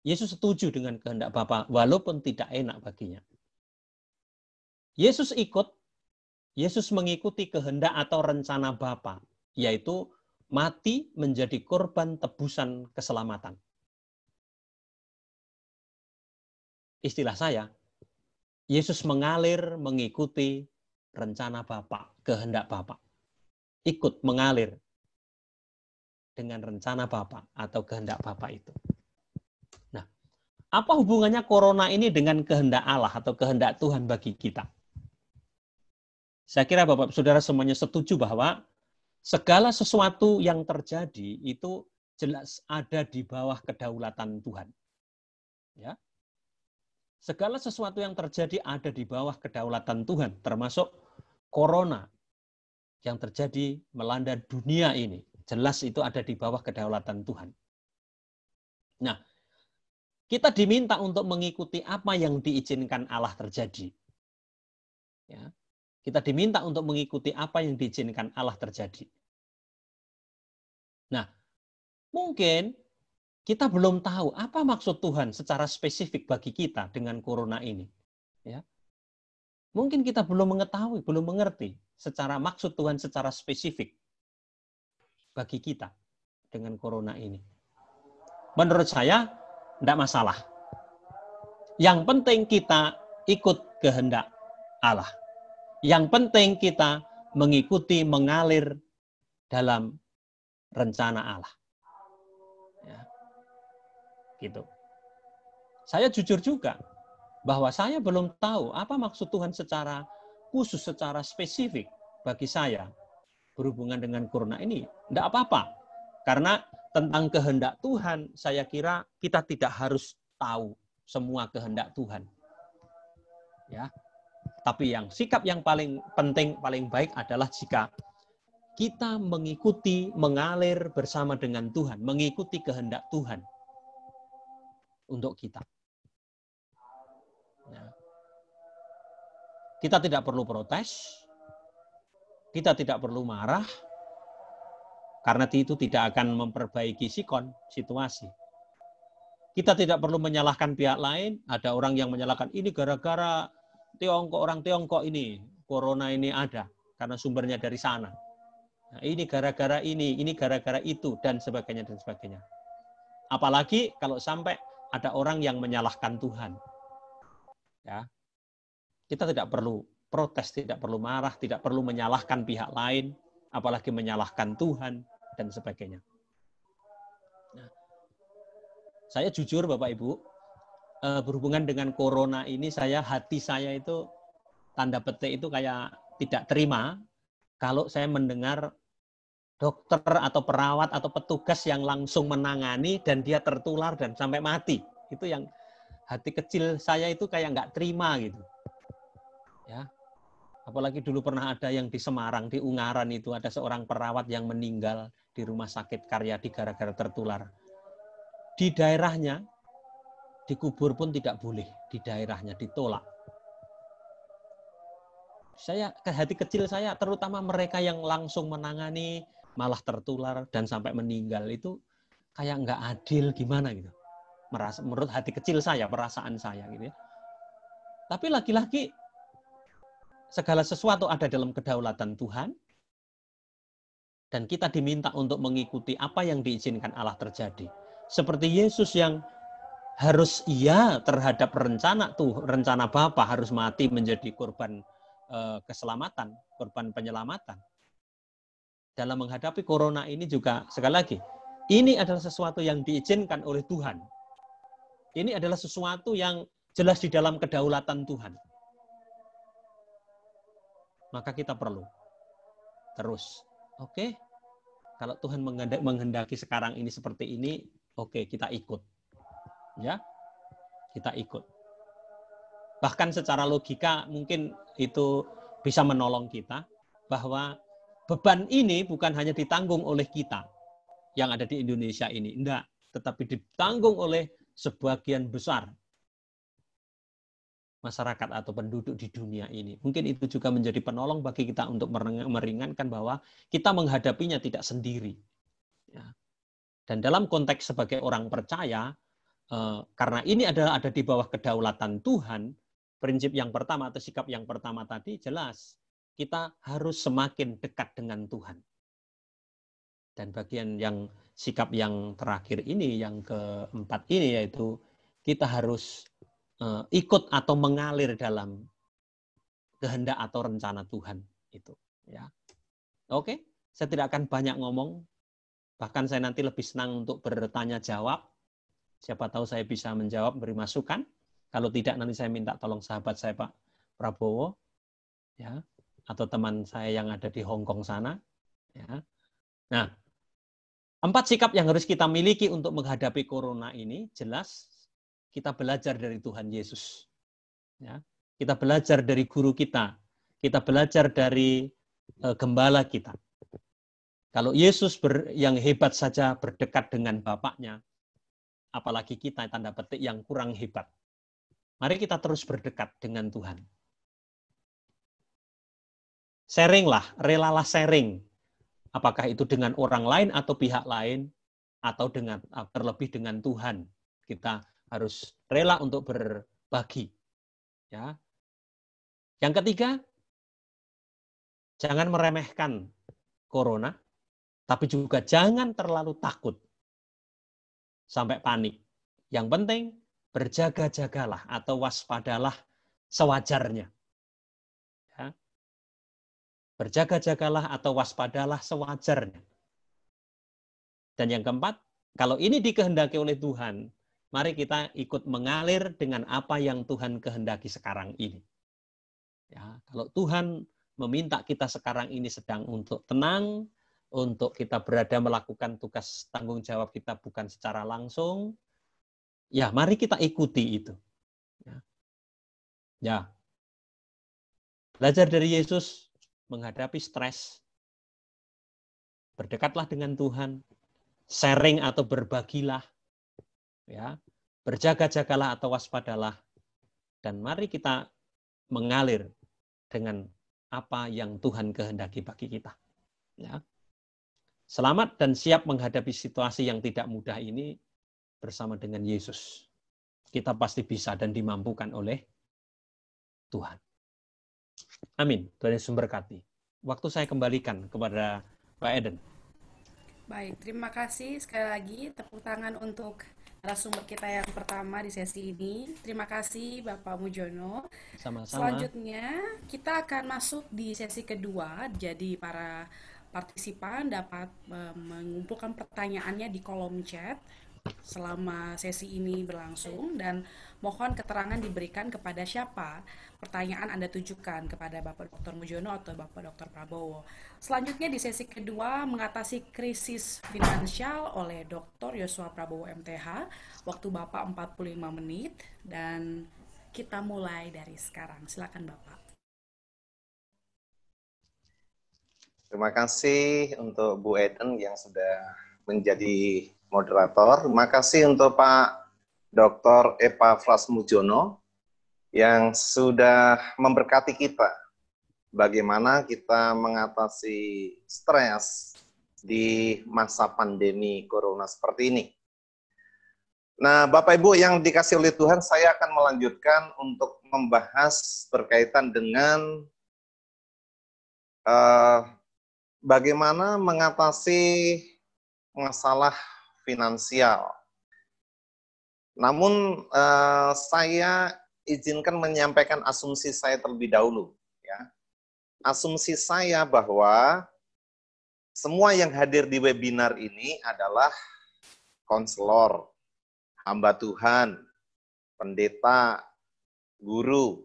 Yesus setuju dengan kehendak Bapa, walaupun tidak enak baginya. Yesus mengikuti kehendak atau rencana Bapa, yaitu mati menjadi korban tebusan keselamatan. Istilah saya, Yesus mengalir mengikuti rencana Bapa, kehendak Bapa. Ikut mengalir dengan rencana Bapa atau kehendak Bapa itu. Nah, apa hubungannya corona ini dengan kehendak Allah atau kehendak Tuhan bagi kita? Saya kira Bapak Saudara semuanya setuju bahwa segala sesuatu yang terjadi itu jelas ada di bawah kedaulatan Tuhan. Ya. Segala sesuatu yang terjadi ada di bawah kedaulatan Tuhan, termasuk corona yang terjadi melanda dunia ini. Jelas itu ada di bawah kedaulatan Tuhan. Nah, kita diminta untuk mengikuti apa yang diizinkan Allah terjadi. Ya. Kita diminta untuk mengikuti apa yang diizinkan Allah terjadi. Nah, mungkin kita belum tahu apa maksud Tuhan secara spesifik bagi kita dengan corona ini. Ya. Mungkin kita belum mengetahui, belum mengerti secara maksud Tuhan secara spesifik bagi kita dengan corona ini. Menurut saya, tidak masalah. Yang penting kita ikut kehendak Allah. Yang penting kita mengikuti, mengalir dalam rencana Allah. Ya. Gitu. Saya jujur juga bahwa saya belum tahu apa maksud Tuhan secara khusus, secara spesifik bagi saya berhubungan dengan corona ini. Tidak apa-apa. Karena tentang kehendak Tuhan, saya kira kita tidak harus tahu semua kehendak Tuhan. Ya. Tapi sikap yang paling penting, paling baik adalah jika kita mengikuti, mengalir bersama dengan Tuhan, mengikuti kehendak Tuhan untuk kita. Ya. Kita tidak perlu protes, kita tidak perlu marah, karena itu tidak akan memperbaiki situasi. Kita tidak perlu menyalahkan pihak lain, ada orang yang menyalahkan ini gara-gara orang Tiongkok ini, corona ini ada, karena sumbernya dari sana. Nah, ini gara-gara ini gara-gara itu, dan sebagainya, dan sebagainya. Apalagi kalau sampai ada orang yang menyalahkan Tuhan. Ya. Kita tidak perlu protes, tidak perlu marah, tidak perlu menyalahkan pihak lain, apalagi menyalahkan Tuhan, dan sebagainya. Nah, saya jujur Bapak Ibu, berhubungan dengan corona ini, hati saya itu, tanda petik itu kayak tidak terima, kalau saya mendengar dokter atau perawat atau petugas yang langsung menangani dan dia tertular dan sampai mati. Itu yang hati kecil saya itu kayak nggak terima gitu. Ya. Apalagi dulu pernah ada yang di Semarang, di Ungaran itu ada seorang perawat yang meninggal di rumah sakit Karyadi gara-gara tertular. Di daerahnya, dikubur pun tidak boleh, di daerahnya ditolak. Hati kecil saya, terutama mereka yang langsung menangani, malah tertular dan sampai meninggal, itu kayak nggak adil gimana gitu. Menurut hati kecil saya, perasaan saya gitu ya. Tapi lagi-lagi segala sesuatu ada dalam kedaulatan Tuhan, dan kita diminta untuk mengikuti apa yang diizinkan Allah terjadi. Seperti Yesus yang harus terhadap rencana Bapa, harus mati menjadi korban keselamatan, korban penyelamatan. Dalam menghadapi corona ini juga, sekali lagi, ini adalah sesuatu yang diizinkan oleh Tuhan. Ini adalah sesuatu yang jelas di dalam kedaulatan Tuhan. Maka kita perlu terus, oke, kalau Tuhan menghendaki sekarang ini seperti ini, oke, kita ikut. Ya, kita ikut. Bahkan secara logika mungkin itu bisa menolong kita bahwa beban ini bukan hanya ditanggung oleh kita yang ada di Indonesia ini, enggak, tetapi ditanggung oleh sebagian besar masyarakat atau penduduk di dunia ini. Mungkin itu juga menjadi penolong bagi kita untuk meringankan bahwa kita menghadapinya tidak sendiri. Ya. Dan dalam konteks sebagai orang percaya, karena ini ada di bawah kedaulatan Tuhan, prinsip yang pertama atau sikap yang pertama tadi jelas, kita harus semakin dekat dengan Tuhan. Dan bagian yang sikap yang terakhir ini, yang keempat ini, yaitu kita harus ikut atau mengalir dalam kehendak atau rencana Tuhan itu. Ya, oke. Saya tidak akan banyak ngomong. Bahkan saya nanti lebih senang untuk bertanya jawab. Siapa tahu saya bisa menjawab, beri masukan. Kalau tidak, nanti saya minta tolong sahabat saya Pak Prabowo, ya, atau teman saya yang ada di Hong Kong sana. Ya. Nah, 4 sikap yang harus kita miliki untuk menghadapi corona ini jelas kita belajar dari Tuhan Yesus. Ya. Kita belajar dari guru kita. Kita belajar dari gembala kita. Kalau Yesus yang hebat saja berdekat dengan Bapaknya, apalagi kita tanda petik yang kurang hebat. Mari kita terus berdekat dengan Tuhan. Sharinglah, relalah sharing. Apakah itu dengan orang lain atau pihak lain, atau dengan terlebih dengan Tuhan. Kita harus rela untuk berbagi. Ya. Yang ketiga, jangan meremehkan corona. Tapi juga jangan terlalu takut sampai panik. Yang penting berjaga-jagalah atau waspadalah sewajarnya. Ya. Berjaga-jagalah atau waspadalah sewajarnya. Dan yang keempat, kalau ini dikehendaki oleh Tuhan, mari kita ikut mengalir dengan apa yang Tuhan kehendaki sekarang ini. Ya, kalau Tuhan meminta kita sekarang ini sedang untuk tenang, untuk kita berada melakukan tugas tanggung jawab kita bukan secara langsung, ya mari kita ikuti itu. Ya, belajar dari Yesus menghadapi stres, berdekatlah dengan Tuhan, sharing atau berbagilah, ya, berjaga-jagalah atau waspadalah, dan mari kita mengalir dengan apa yang Tuhan kehendaki bagi kita. Ya. Selamat dan siap menghadapi situasi yang tidak mudah ini bersama dengan Yesus. Kita pasti bisa dan dimampukan oleh Tuhan. Amin. Tuhan Yesus memberkati. Waktu saya kembalikan kepada Pak Eden. Baik, terima kasih sekali lagi. Tepuk tangan untuk narasumber kita yang pertama di sesi ini. Terima kasih Bapak Mujono. Sama-sama. Selanjutnya kita akan masuk di sesi kedua. Jadi para partisipan dapat mengumpulkan pertanyaannya di kolom chat selama sesi ini berlangsung, dan mohon keterangan diberikan kepada siapa pertanyaan Anda tujukan, kepada Bapak Dr. Mujono atau Bapak Dr. Prabowo. Selanjutnya di sesi kedua, mengatasi krisis finansial oleh Dr. Yosua Prabowo MTH. Waktu Bapak 45 menit dan kita mulai dari sekarang. Silakan Bapak. Terima kasih untuk Bu Eden yang sudah menjadi moderator. Terima kasih untuk Pak Dr. Epafras Mujono yang sudah memberkati kita bagaimana kita mengatasi stres di masa pandemi corona seperti ini. Nah, Bapak Ibu yang dikasih oleh Tuhan, saya akan melanjutkan untuk membahas berkaitan dengan bagaimana mengatasi masalah finansial. Namun saya izinkan menyampaikan asumsi saya terlebih dahulu. Ya. Asumsi saya bahwa semua yang hadir di webinar ini adalah konselor, hamba Tuhan, pendeta, guru,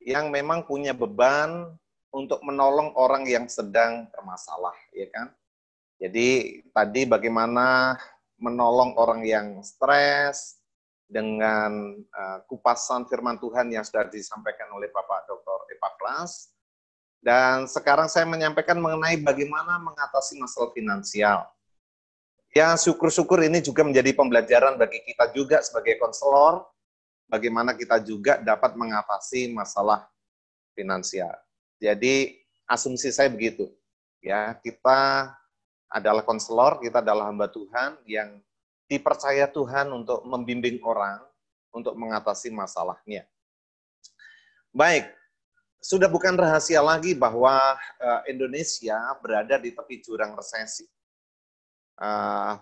yang memang punya beban untuk menolong orang yang sedang bermasalah, ya kan? Jadi tadi bagaimana menolong orang yang stres dengan kupasan firman Tuhan yang sudah disampaikan oleh Bapak Dr. Epafras. Dan sekarang saya menyampaikan mengenai bagaimana mengatasi masalah finansial. Ya, syukur-syukur ini juga menjadi pembelajaran bagi kita juga sebagai konselor, bagaimana kita juga dapat mengatasi masalah finansial. Jadi asumsi saya begitu, ya, kita adalah konselor, kita adalah hamba Tuhan yang dipercaya Tuhan untuk membimbing orang untuk mengatasi masalahnya. Baik, sudah bukan rahasia lagi bahwa Indonesia berada di tepi jurang resesi.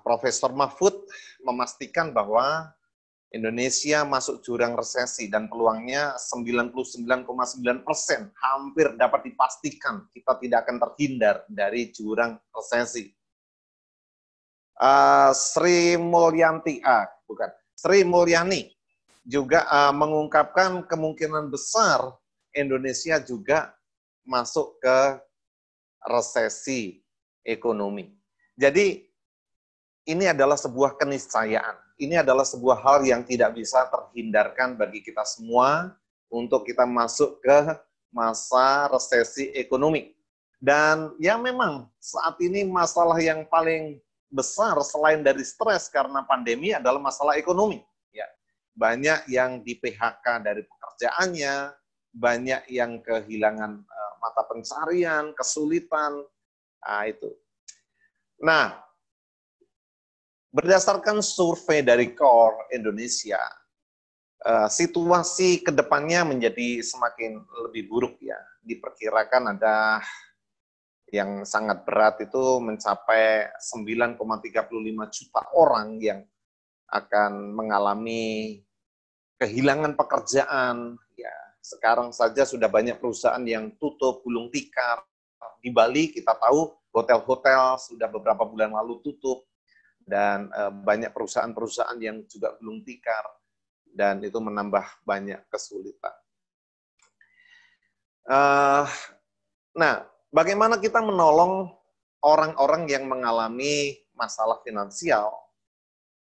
Profesor Mahfud memastikan bahwa Indonesia masuk jurang resesi dan peluangnya 99,9%, hampir dapat dipastikan kita tidak akan terhindar dari jurang resesi. Sri Mulyani juga mengungkapkan kemungkinan besar Indonesia juga masuk ke resesi ekonomi. Jadi ini adalah sebuah keniscayaan. Ini adalah sebuah hal yang tidak bisa terhindarkan bagi kita semua untuk kita masuk ke masa resesi ekonomi. Dan ya memang saat ini masalah yang paling besar selain dari stres karena pandemi adalah masalah ekonomi. Ya, banyak yang di PHK dari pekerjaannya, banyak yang kehilangan mata pencarian, kesulitan, itu. Nah, berdasarkan survei dari CORE Indonesia, situasi ke depannya menjadi semakin lebih buruk ya. Diperkirakan ada yang sangat berat itu mencapai 9,35 juta orang yang akan mengalami kehilangan pekerjaan. Ya, sekarang saja sudah banyak perusahaan yang tutup, gulung tikar. Di Bali kita tahu hotel-hotel sudah beberapa bulan lalu tutup. Dan banyak perusahaan-perusahaan yang juga gulung tikar, dan itu menambah banyak kesulitan. Nah, bagaimana kita menolong orang-orang yang mengalami masalah finansial?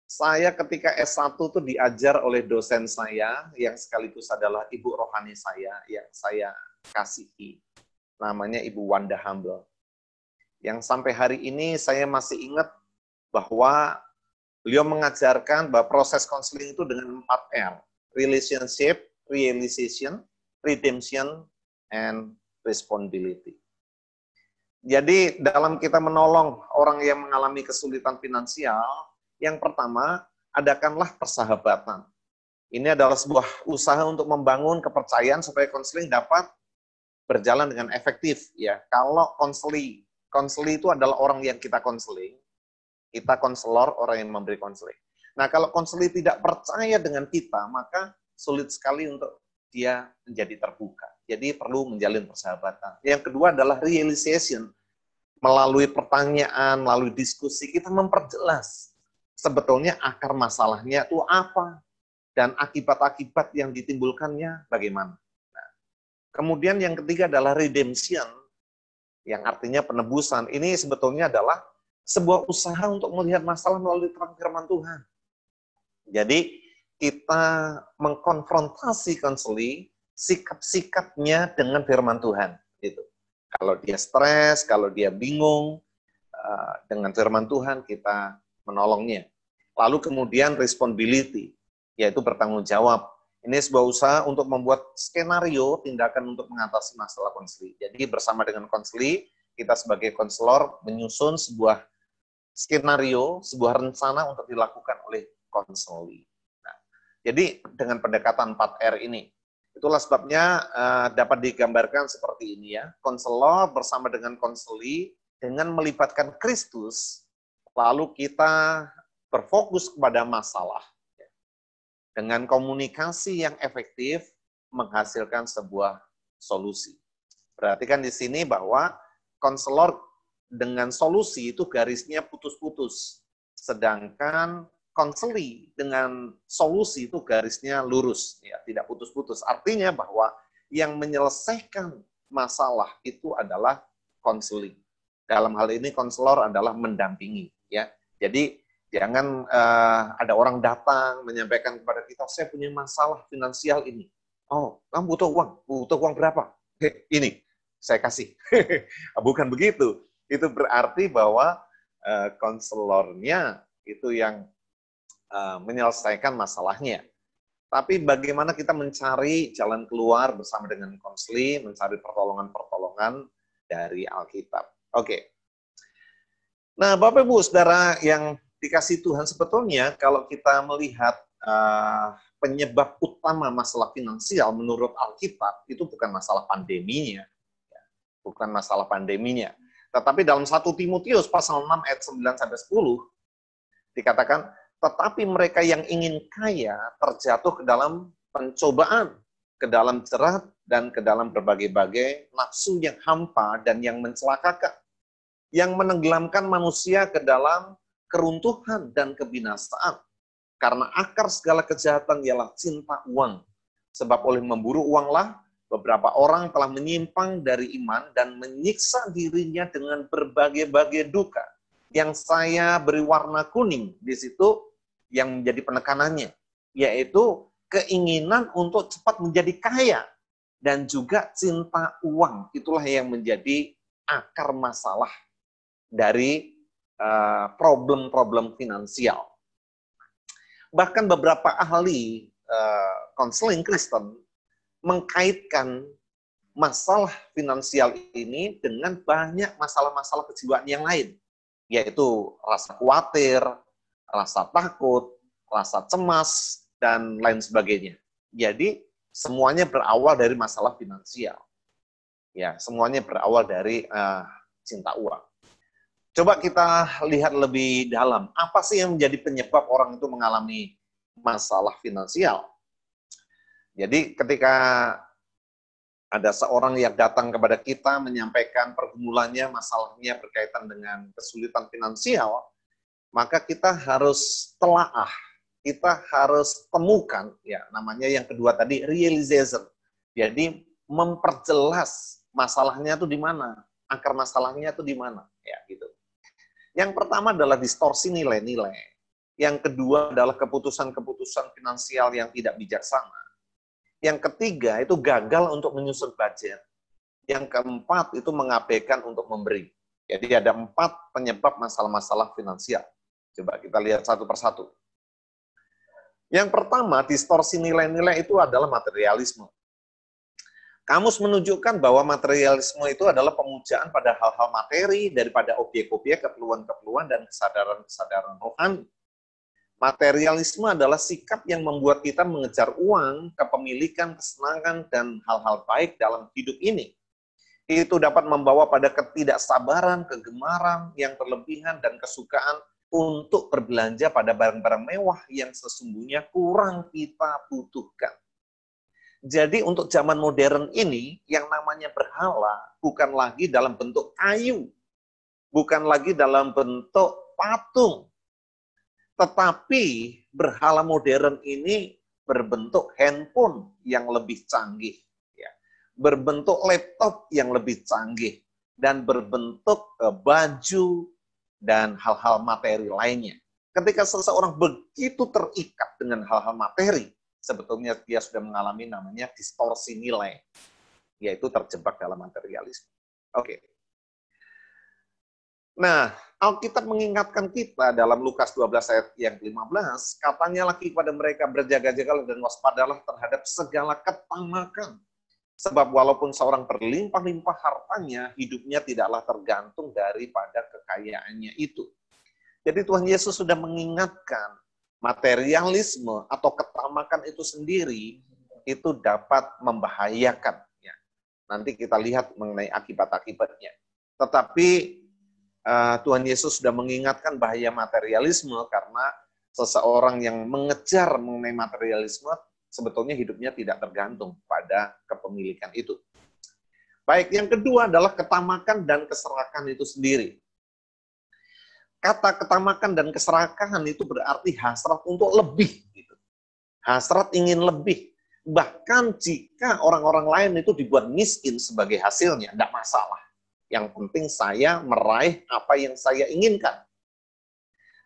Saya ketika S1 itu diajar oleh dosen saya, yang sekaligus adalah ibu rohani saya, yang saya kasihi. Namanya Ibu Wanda Humble. Yang sampai hari ini saya masih ingat bahwa beliau mengajarkan bahwa proses konseling itu dengan 4R. Relationship, realization, redemption, and responsibility. Jadi dalam kita menolong orang yang mengalami kesulitan finansial, yang pertama, adakanlah persahabatan. Ini adalah sebuah usaha untuk membangun kepercayaan supaya konseling dapat berjalan dengan efektif. Ya, kalau konseli itu adalah orang yang kita konseling, kita konselor, orang yang memberi konseling. Nah, kalau konseling tidak percaya dengan kita, maka sulit sekali untuk dia menjadi terbuka. Jadi perlu menjalin persahabatan. Yang kedua adalah realization. Melalui pertanyaan, melalui diskusi, kita memperjelas sebetulnya akar masalahnya itu apa, dan akibat-akibat yang ditimbulkannya bagaimana. Nah, kemudian yang ketiga adalah redemption, yang artinya penebusan. Ini sebetulnya adalah sebuah usaha untuk melihat masalah melalui terang firman Tuhan. Jadi, kita mengkonfrontasi konseli, sikap-sikapnya dengan firman Tuhan. Itu. Kalau dia stres, kalau dia bingung, dengan firman Tuhan kita menolongnya. Lalu kemudian responsibility, yaitu bertanggung jawab. Ini sebuah usaha untuk membuat skenario tindakan untuk mengatasi masalah konseli. Jadi bersama dengan konseli, kita sebagai konselor menyusun sebuah skenario, sebuah rencana untuk dilakukan oleh konseli. Nah, jadi dengan pendekatan 4R ini, itulah sebabnya dapat digambarkan seperti ini ya. Konselor bersama dengan konseli dengan melibatkan Kristus, lalu kita berfokus kepada masalah. Dengan komunikasi yang efektif menghasilkan sebuah solusi. Perhatikan di sini bahwa konselor dengan solusi itu garisnya putus-putus. Sedangkan konseli dengan solusi itu garisnya lurus, ya, tidak putus-putus. Artinya bahwa yang menyelesaikan masalah itu adalah konseling. Dalam hal ini konselor adalah mendampingi, ya. Jadi jangan ada orang datang menyampaikan kepada kita, saya punya masalah finansial ini. Oh, kamu butuh uang berapa? Ini saya kasih. Bukan begitu. Itu berarti bahwa konselornya itu yang menyelesaikan masalahnya. Tapi bagaimana kita mencari jalan keluar bersama dengan konseli, mencari pertolongan-pertolongan dari Alkitab. Oke. Nah, Bapak Ibu Saudara yang dikasih Tuhan, sebetulnya kalau kita melihat penyebab utama masalah finansial menurut Alkitab itu bukan masalah pandeminya. Bukan masalah pandeminya. Tetapi dalam 1 Timotius pasal 6 ayat 9-10 dikatakan, Tetapi mereka yang ingin kaya terjatuh ke dalam pencobaan, ke dalam jerat, dan ke dalam berbagai-bagai nafsu yang hampa dan yang mencelakakan, yang menenggelamkan manusia ke dalam keruntuhan dan kebinasaan. Karena akar segala kejahatan ialah cinta uang. Sebab oleh memburu uanglah beberapa orang telah menyimpang dari iman dan menyiksa dirinya dengan berbagai-bagai duka. Yang saya beri warna kuning di situ yang menjadi penekanannya, yaitu keinginan untuk cepat menjadi kaya dan juga cinta uang. Itulah yang menjadi akar masalah dari problem-problem finansial. Bahkan beberapa ahli konseling Kristen mengkaitkan masalah finansial ini dengan banyak masalah-masalah kejiwaan yang lain, yaitu rasa khawatir, rasa takut, rasa cemas, dan lain sebagainya. Jadi, semuanya berawal dari masalah finansial. Ya, semuanya berawal dari cinta uang. Coba kita lihat lebih dalam, apa sih yang menjadi penyebab orang itu mengalami masalah finansial? Jadi, ketika ada seorang yang datang kepada kita menyampaikan pergumulannya, masalahnya berkaitan dengan kesulitan finansial, maka kita harus telaah, kita harus temukan, ya namanya yang kedua tadi, realization. Jadi memperjelas masalahnya itu di mana, akar masalahnya itu di mana, ya gitu. Yang pertama adalah distorsi nilai-nilai. Yang kedua adalah keputusan-keputusan finansial yang tidak bijaksana. Yang ketiga itu gagal untuk menyusun budget. Yang keempat itu mengabaikan untuk memberi. Jadi ada 4 penyebab masalah-masalah finansial. Coba kita lihat satu persatu. Yang pertama, distorsi nilai-nilai itu adalah materialisme. Kamus menunjukkan bahwa materialisme itu adalah pemujaan pada hal-hal materi daripada objek-objek, keperluan-keperluan, dan kesadaran-kesadaran rohani. Materialisme adalah sikap yang membuat kita mengejar uang, kepemilikan, kesenangan, dan hal-hal baik dalam hidup ini. Itu dapat membawa pada ketidaksabaran, kegemaran yang berlebihan, dan kesukaan untuk berbelanja pada barang-barang mewah yang sesungguhnya kurang kita butuhkan. Jadi untuk zaman modern ini, yang namanya berhala bukan lagi dalam bentuk kayu, bukan lagi dalam bentuk patung, tetapi berhala modern ini berbentuk handphone yang lebih canggih, ya, berbentuk laptop yang lebih canggih, dan berbentuk baju dan hal-hal materi lainnya. Ketika seseorang begitu terikat dengan hal-hal materi, sebetulnya dia sudah mengalami namanya distorsi nilai, yaitu terjebak dalam materialisme. Oke. Nah, Alkitab mengingatkan kita dalam Lukas 12 ayat yang 15, katanya lagi kepada mereka, berjaga-jagalah dan waspadalah terhadap segala ketamakan. Sebab walaupun seorang berlimpah-limpah hartanya, hidupnya tidaklah tergantung daripada kekayaannya itu. Jadi Tuhan Yesus sudah mengingatkan, materialisme atau ketamakan itu sendiri, itu dapat membahayakan. Ya. Nanti kita lihat mengenai akibat-akibatnya. Tetapi Tuhan Yesus sudah mengingatkan bahaya materialisme karena seseorang yang mengejar mengenai materialisme sebetulnya hidupnya tidak tergantung pada kepemilikan itu. Baik, yang kedua adalah ketamakan dan keserakahan itu sendiri. Kata ketamakan dan keserakahan itu berarti hasrat untuk lebih. Gitu. Hasrat ingin lebih. Bahkan jika orang-orang lain itu dibuat miskin sebagai hasilnya, tidak masalah. Yang penting saya meraih apa yang saya inginkan.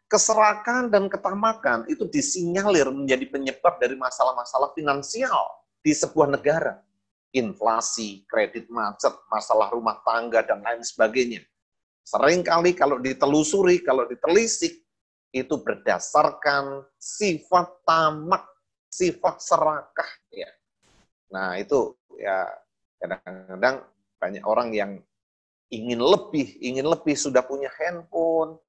Keserakahan dan ketamakan itu disinyalir menjadi penyebab dari masalah-masalah finansial di sebuah negara. Inflasi, kredit macet, masalah rumah tangga, dan lain sebagainya. Seringkali kalau ditelusuri, kalau ditelisik, itu berdasarkan sifat tamak, sifat serakah. Ya. Nah itu ya kadang-kadang banyak orang yang ingin lebih, sudah punya handphone,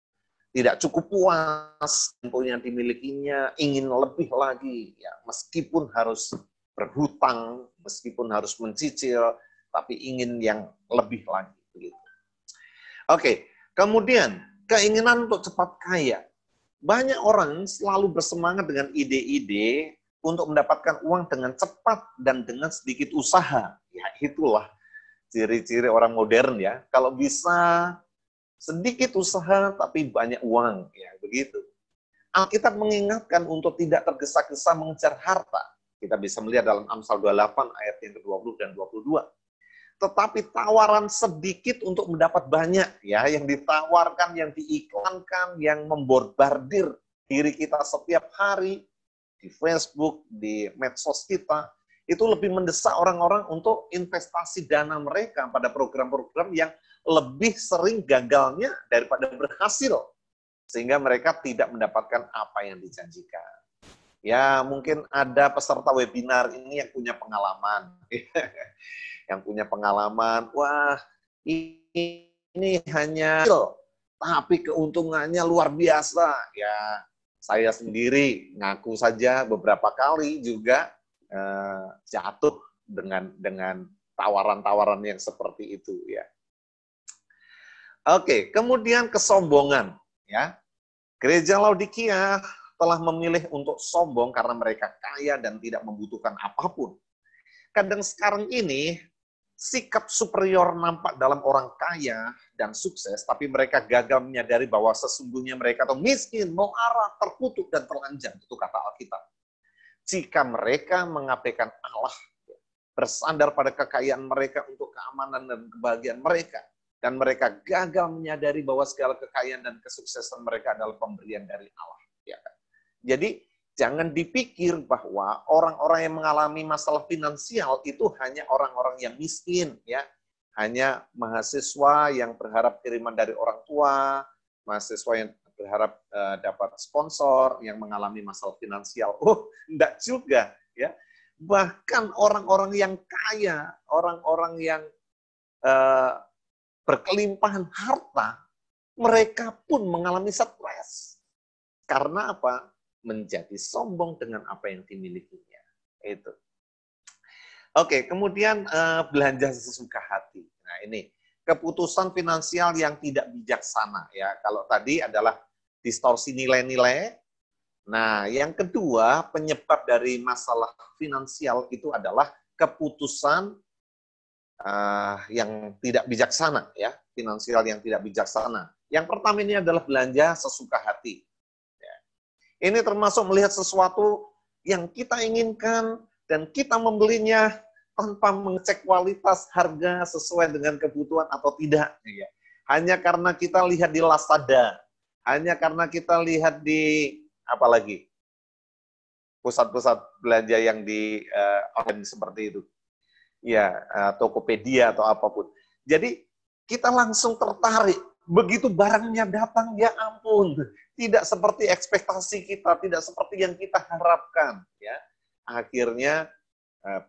tidak cukup puas handphone yang dimilikinya, ingin lebih lagi, ya meskipun harus berhutang, meskipun harus mencicil, tapi ingin yang lebih lagi. Begitu. Oke, kemudian keinginan untuk cepat kaya. Banyak orang selalu bersemangat dengan ide-ide untuk mendapatkan uang dengan cepat dan dengan sedikit usaha. Ya, itulah ciri-ciri orang modern ya. Kalau bisa sedikit usaha tapi banyak uang, ya begitu. Alkitab mengingatkan untuk tidak tergesa-gesa mengejar harta. Kita bisa melihat dalam Amsal 28 ayat yang ke-20 dan 22. Tetapi tawaran sedikit untuk mendapat banyak, ya, yang ditawarkan, yang diiklankan, yang memborbardir diri kita setiap hari di Facebook, di medsos kita, itu lebih mendesak orang-orang untuk investasi dana mereka pada program-program yang lebih sering gagalnya daripada berhasil, sehingga mereka tidak mendapatkan apa yang dijanjikan. Ya, mungkin ada peserta webinar ini yang punya pengalaman. Yang punya pengalaman, wah ini hanya tapi keuntungannya luar biasa. Ya, saya sendiri ngaku saja beberapa kali juga jatuh dengan tawaran-tawaran yang seperti itu, ya. Oke, kemudian kesombongan, ya. Gereja Laodikia telah memilih untuk sombong karena mereka kaya dan tidak membutuhkan apapun. Kadang sekarang ini sikap superior nampak dalam orang kaya dan sukses, tapi mereka gagal menyadari bahwa sesungguhnya mereka itu miskin, melarat, terkutuk, dan telanjang. Itu kata Alkitab. Jika mereka mengabaikan Allah, bersandar pada kekayaan mereka untuk keamanan dan kebahagiaan mereka, dan mereka gagal menyadari bahwa segala kekayaan dan kesuksesan mereka adalah pemberian dari Allah. Ya kan? Jadi, jangan dipikir bahwa orang-orang yang mengalami masalah finansial itu hanya orang-orang yang miskin, ya. Hanya mahasiswa yang berharap kiriman dari orang tua, mahasiswa yang berharap dapat sponsor yang mengalami masalah finansial. Oh, enggak juga, ya. Bahkan orang-orang yang kaya, orang-orang yang berkelimpahan harta, mereka pun mengalami stres. Karena apa? Menjadi sombong dengan apa yang dimilikinya. Itu. Oke, kemudian belanja sesuka hati. Nah, ini keputusan finansial yang tidak bijaksana, ya. Kalau tadi adalah distorsi nilai-nilai. Nah, yang kedua, penyebab dari masalah finansial itu adalah keputusan yang tidak bijaksana, ya, finansial yang tidak bijaksana. Yang pertama ini adalah belanja sesuka hati. Ini termasuk melihat sesuatu yang kita inginkan dan kita membelinya tanpa mengecek kualitas, harga sesuai dengan kebutuhan atau tidak. Hanya karena kita lihat di Lazada, hanya karena kita lihat di apalagi pusat-pusat belanja yang di online seperti itu, ya, Tokopedia atau apapun. Jadi kita langsung tertarik. Begitu barangnya datang, ya ampun, tidak seperti ekspektasi kita, tidak seperti yang kita harapkan, ya. Akhirnya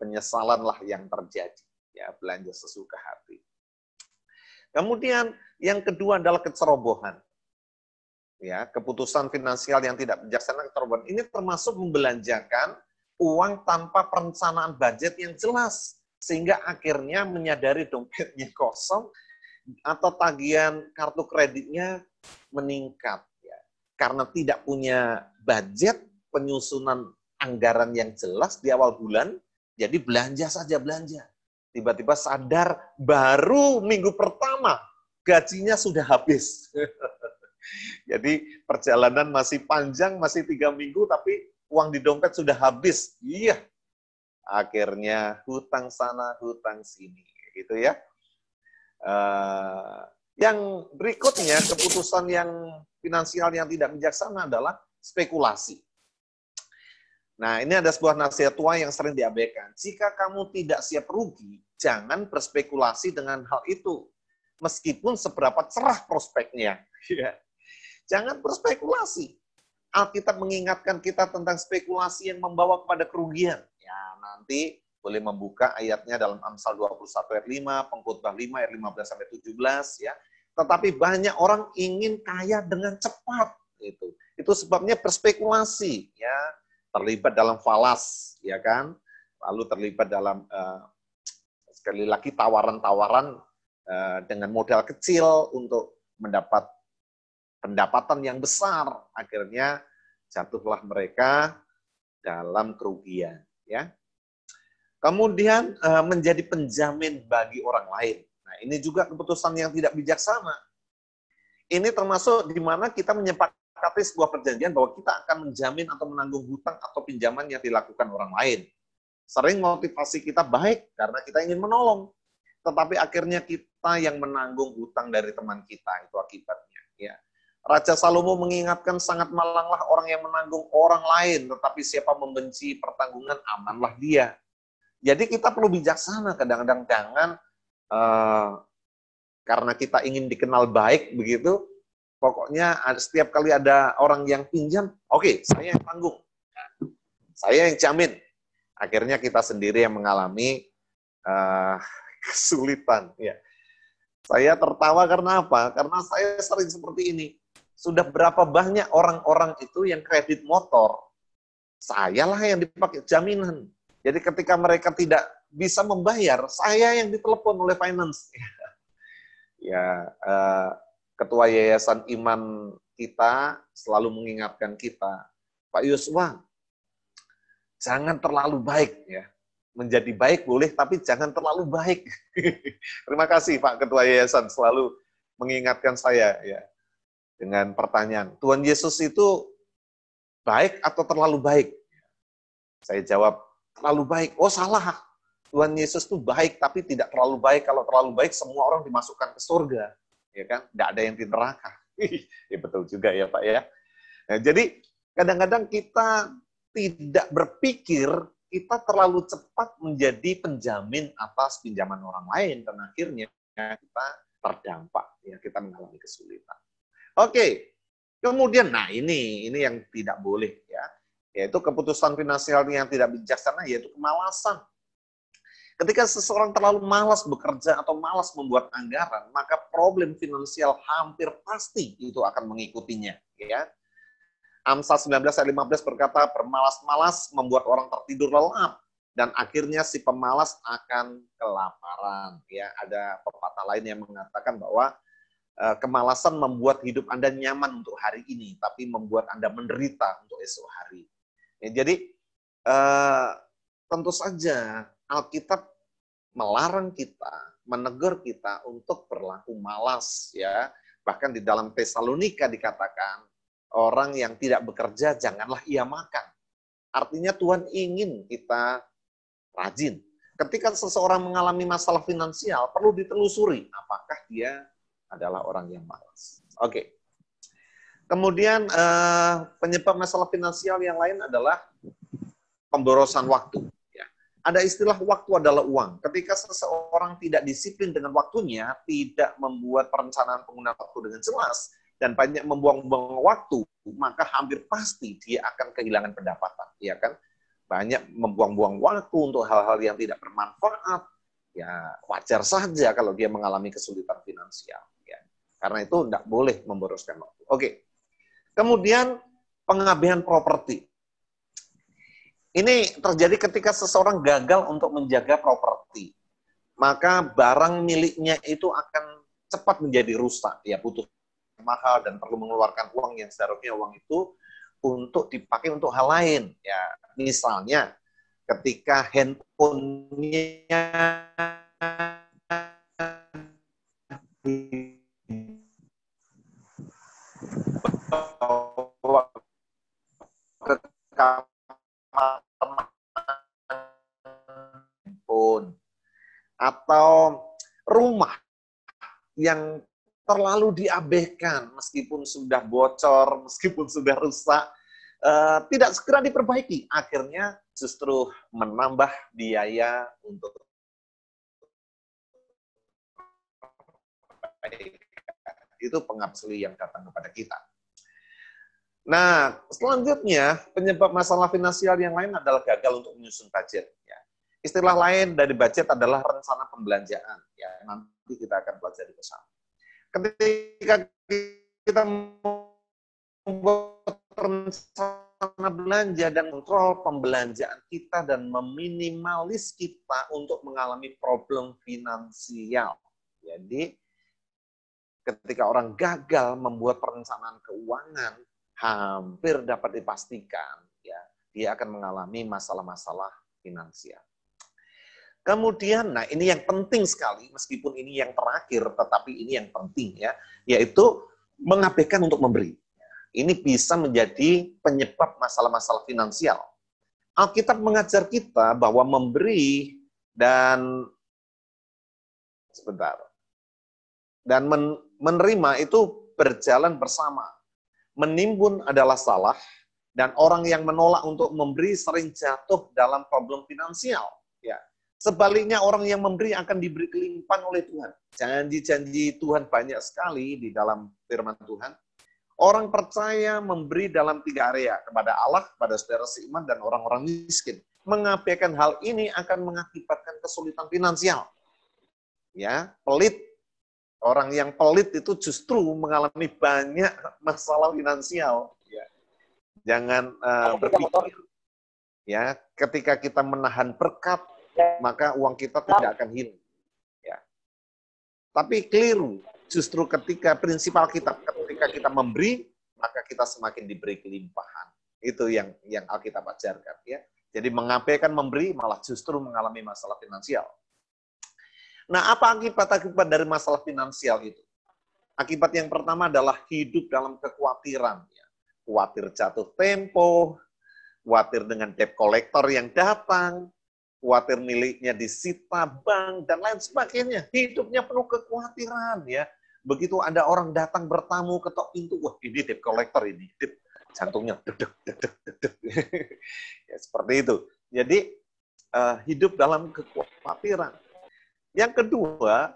penyesalanlah yang terjadi, ya, belanja sesuka hati. Kemudian yang kedua adalah kecerobohan, ya, keputusan finansial yang tidak bijaksana, kecerobohan. Ini termasuk membelanjakan uang tanpa perencanaan budget yang jelas, sehingga akhirnya menyadari dompetnya kosong atau tagihan kartu kreditnya meningkat, ya. Karena tidak punya budget, penyusunan anggaran yang jelas di awal bulan, jadi belanja saja belanja. Tiba-tiba sadar baru minggu pertama gajinya sudah habis. Jadi perjalanan masih panjang, masih 3 minggu, tapi uang di dompet sudah habis. Iya, akhirnya hutang sana, hutang sini, gitu ya. Yang berikutnya, keputusan yang finansial yang tidak bijaksana adalah spekulasi. Nah, ini ada sebuah nasihat tua yang sering diabaikan. Jika kamu tidak siap rugi, jangan berspekulasi dengan hal itu. Meskipun seberapa cerah prospeknya. Jangan berspekulasi. Alkitab mengingatkan kita tentang spekulasi yang membawa kepada kerugian. Ya, nanti boleh membuka ayatnya dalam Amsal 21 ayat 5, Pengkhotbah 5 ayat 15-17, ya. Tetapi banyak orang ingin kaya dengan cepat, gitu. Itu sebabnya berspekulasi, ya, terlibat dalam falas, ya kan? Lalu terlibat dalam sekali lagi tawaran-tawaran dengan modal kecil untuk mendapat pendapatan yang besar, akhirnya jatuhlah mereka dalam kerugian. Ya. Kemudian menjadi penjamin bagi orang lain. Nah, ini juga keputusan yang tidak bijaksana. Ini termasuk di mana kita menyepakati sebuah perjanjian bahwa kita akan menjamin atau menanggung hutang atau pinjaman yang dilakukan orang lain. Sering motivasi kita baik karena kita ingin menolong, tetapi akhirnya kita yang menanggung hutang dari teman kita, itu akibatnya. Ya. Raja Salomo mengingatkan, sangat malanglah orang yang menanggung orang lain, tetapi siapa membenci pertanggungan, amanlah dia. Jadi kita perlu bijaksana, kadang-kadang jangan karena kita ingin dikenal baik begitu, pokoknya setiap kali ada orang yang pinjam, oke, saya yang tanggung, saya yang jamin. Akhirnya kita sendiri yang mengalami kesulitan. Ya. Saya tertawa karena apa? Karena saya sering seperti ini. Sudah berapa banyak orang-orang itu yang kredit motor, sayalah yang dipakai jaminan. Jadi ketika mereka tidak bisa membayar, saya yang ditelepon oleh finance. Ya, Ketua Yayasan Iman kita selalu mengingatkan kita, Pak Yuswa, jangan terlalu baik ya. Menjadi baik boleh, tapi jangan terlalu baik. Terima kasih Pak Ketua Yayasan selalu mengingatkan saya ya dengan pertanyaan, Tuhan Yesus itu baik atau terlalu baik? Saya jawab, terlalu baik. Oh salah. Tuhan Yesus itu baik, tapi tidak terlalu baik. Kalau terlalu baik, semua orang dimasukkan ke surga. Ya kan? Tidak ada yang di neraka. Ya, betul juga ya Pak ya. Nah, jadi kadang-kadang kita tidak berpikir, kita terlalu cepat menjadi penjamin atas pinjaman orang lain. Dan akhirnya kita terdampak. Ya, kita mengalami kesulitan. Oke. Kemudian, nah ini yang tidak boleh ya. Yaitu keputusan finansial yang tidak bijaksana, yaitu kemalasan. Ketika seseorang terlalu malas bekerja atau malas membuat anggaran, maka problem finansial hampir pasti itu akan mengikutinya. Ya. Amsal 19 ayat 15 berkata, bermalas-malas membuat orang tertidur lelap, dan akhirnya si pemalas akan kelaparan. Ya, ada pepatah lain yang mengatakan bahwa kemalasan membuat hidup Anda nyaman untuk hari ini, tapi membuat Anda menderita untuk esok hari. Ya, jadi tentu saja Alkitab melarang kita, menegur kita untuk berlaku malas ya. Bahkan di dalam Tesalonika dikatakan, orang yang tidak bekerja janganlah ia makan. Artinya Tuhan ingin kita rajin. Ketika seseorang mengalami masalah finansial, perlu ditelusuri apakah dia adalah orang yang malas. Oke. Kemudian penyebab masalah finansial yang lain adalah pemborosan waktu. Ada istilah waktu adalah uang. Ketika seseorang tidak disiplin dengan waktunya, tidak membuat perencanaan penggunaan waktu dengan jelas, dan banyak membuang-buang waktu, maka hampir pasti dia akan kehilangan pendapatan. Ya kan? Banyak membuang-buang waktu untuk hal-hal yang tidak bermanfaat. Ya wajar saja kalau dia mengalami kesulitan finansial. Ya. Karena itu tidak boleh memboroskan waktu. Oke. Kemudian pengabaian properti. Ini terjadi ketika seseorang gagal untuk menjaga properti. Maka barang miliknya itu akan cepat menjadi rusak. Ya, butuh mahal dan perlu mengeluarkan uang yang seharusnya uang itu untuk dipakai untuk hal lain. Ya, misalnya ketika handphonenya atau rumah yang terlalu diabaikan meskipun sudah bocor, meskipun sudah rusak, tidak segera diperbaiki, akhirnya justru menambah biaya untuk itu pengabsuli yang datang kepada kita. Nah, selanjutnya penyebab masalah finansial yang lain adalah gagal untuk menyusun budget. Ya. Istilah lain dari budget adalah rencana pembelanjaan. Ya, nanti kita akan pelajari bersama. Ketika kita membuat rencana belanja dan kontrol pembelanjaan kita dan meminimalis kita untuk mengalami problem finansial. Jadi ketika orang gagal membuat perencanaan keuangan, hampir dapat dipastikan ya, dia akan mengalami masalah-masalah finansial. Kemudian, nah ini yang penting sekali, meskipun ini yang terakhir, tetapi ini yang penting ya, yaitu mengabaikan untuk memberi. Ini bisa menjadi penyebab masalah-masalah finansial. Alkitab mengajar kita bahwa memberi dan menerima itu berjalan bersama. Menimbun adalah salah, dan orang yang menolak untuk memberi sering jatuh dalam problem finansial. Ya. Sebaliknya orang yang memberi akan diberi kelimpahan oleh Tuhan. Janji-janji Tuhan banyak sekali di dalam firman Tuhan. Orang percaya memberi dalam 3 area, kepada Allah, kepada saudara seiman, dan orang-orang miskin. Mengabaikan hal ini akan mengakibatkan kesulitan finansial. Ya, pelit. Orang yang pelit itu justru mengalami banyak masalah finansial. Ya. Jangan berpikir. Ya, ketika kita menahan berkat, maka uang kita tidak akan hilang. Ya. Tapi keliru, justru ketika prinsip Alkitab, ketika kita memberi, maka kita semakin diberi kelimpahan. Itu yang Alkitab ajarkan. Ya. Jadi mengabaikan memberi malah justru mengalami masalah finansial. Nah, apa akibat-akibat dari masalah finansial itu? Akibat yang pertama adalah hidup dalam kekhawatiran. Ya. Khawatir jatuh tempo, khawatir dengan debt collector yang datang, khawatir miliknya disita bank, dan lain sebagainya. Hidupnya penuh kekhawatiran. Ya. Begitu ada orang datang bertamu ketok pintu, wah ini debt collector ini, jantungnya dedek. Ya, seperti itu. Jadi hidup dalam kekhawatiran. Yang kedua,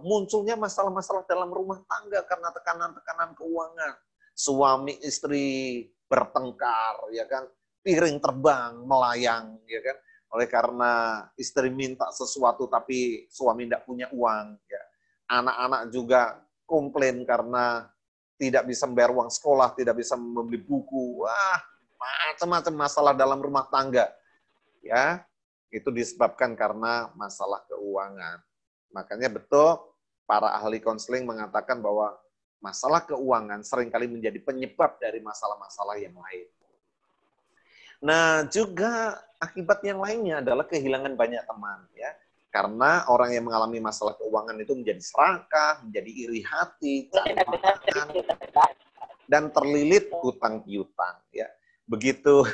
munculnya masalah-masalah dalam rumah tangga karena tekanan-tekanan keuangan. Suami istri bertengkar, ya kan, piring terbang, melayang, ya kan. Oleh karena istri minta sesuatu tapi suami tidak punya uang. Ya. Anak-anak juga komplain karena tidak bisa membayar uang sekolah, tidak bisa membeli buku. Wah, macam-macam masalah dalam rumah tangga. Ya, itu disebabkan karena masalah keuangan. Makanya betul para ahli konseling mengatakan bahwa masalah keuangan seringkali menjadi penyebab dari masalah-masalah yang lain. Nah, juga akibat yang lainnya adalah kehilangan banyak teman, ya. Karena orang yang mengalami masalah keuangan itu menjadi serakah, menjadi iri hati, dan terlilit hutang piutang, ya. Begitu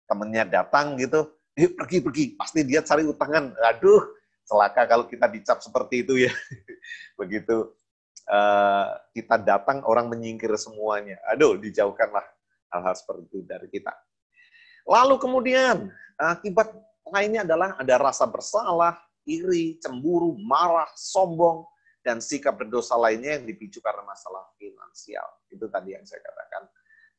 temennya datang gitu, pergi, pasti dia cari utangan. Aduh, celaka kalau kita dicap seperti itu ya. Begitu kita datang, orang menyingkir semuanya. Aduh, dijauhkanlah hal-hal seperti itu dari kita. Lalu kemudian, akibat lainnya adalah ada rasa bersalah, iri, cemburu, marah, sombong, dan sikap berdosa lainnya yang dipicu karena masalah finansial. Itu tadi yang saya katakan,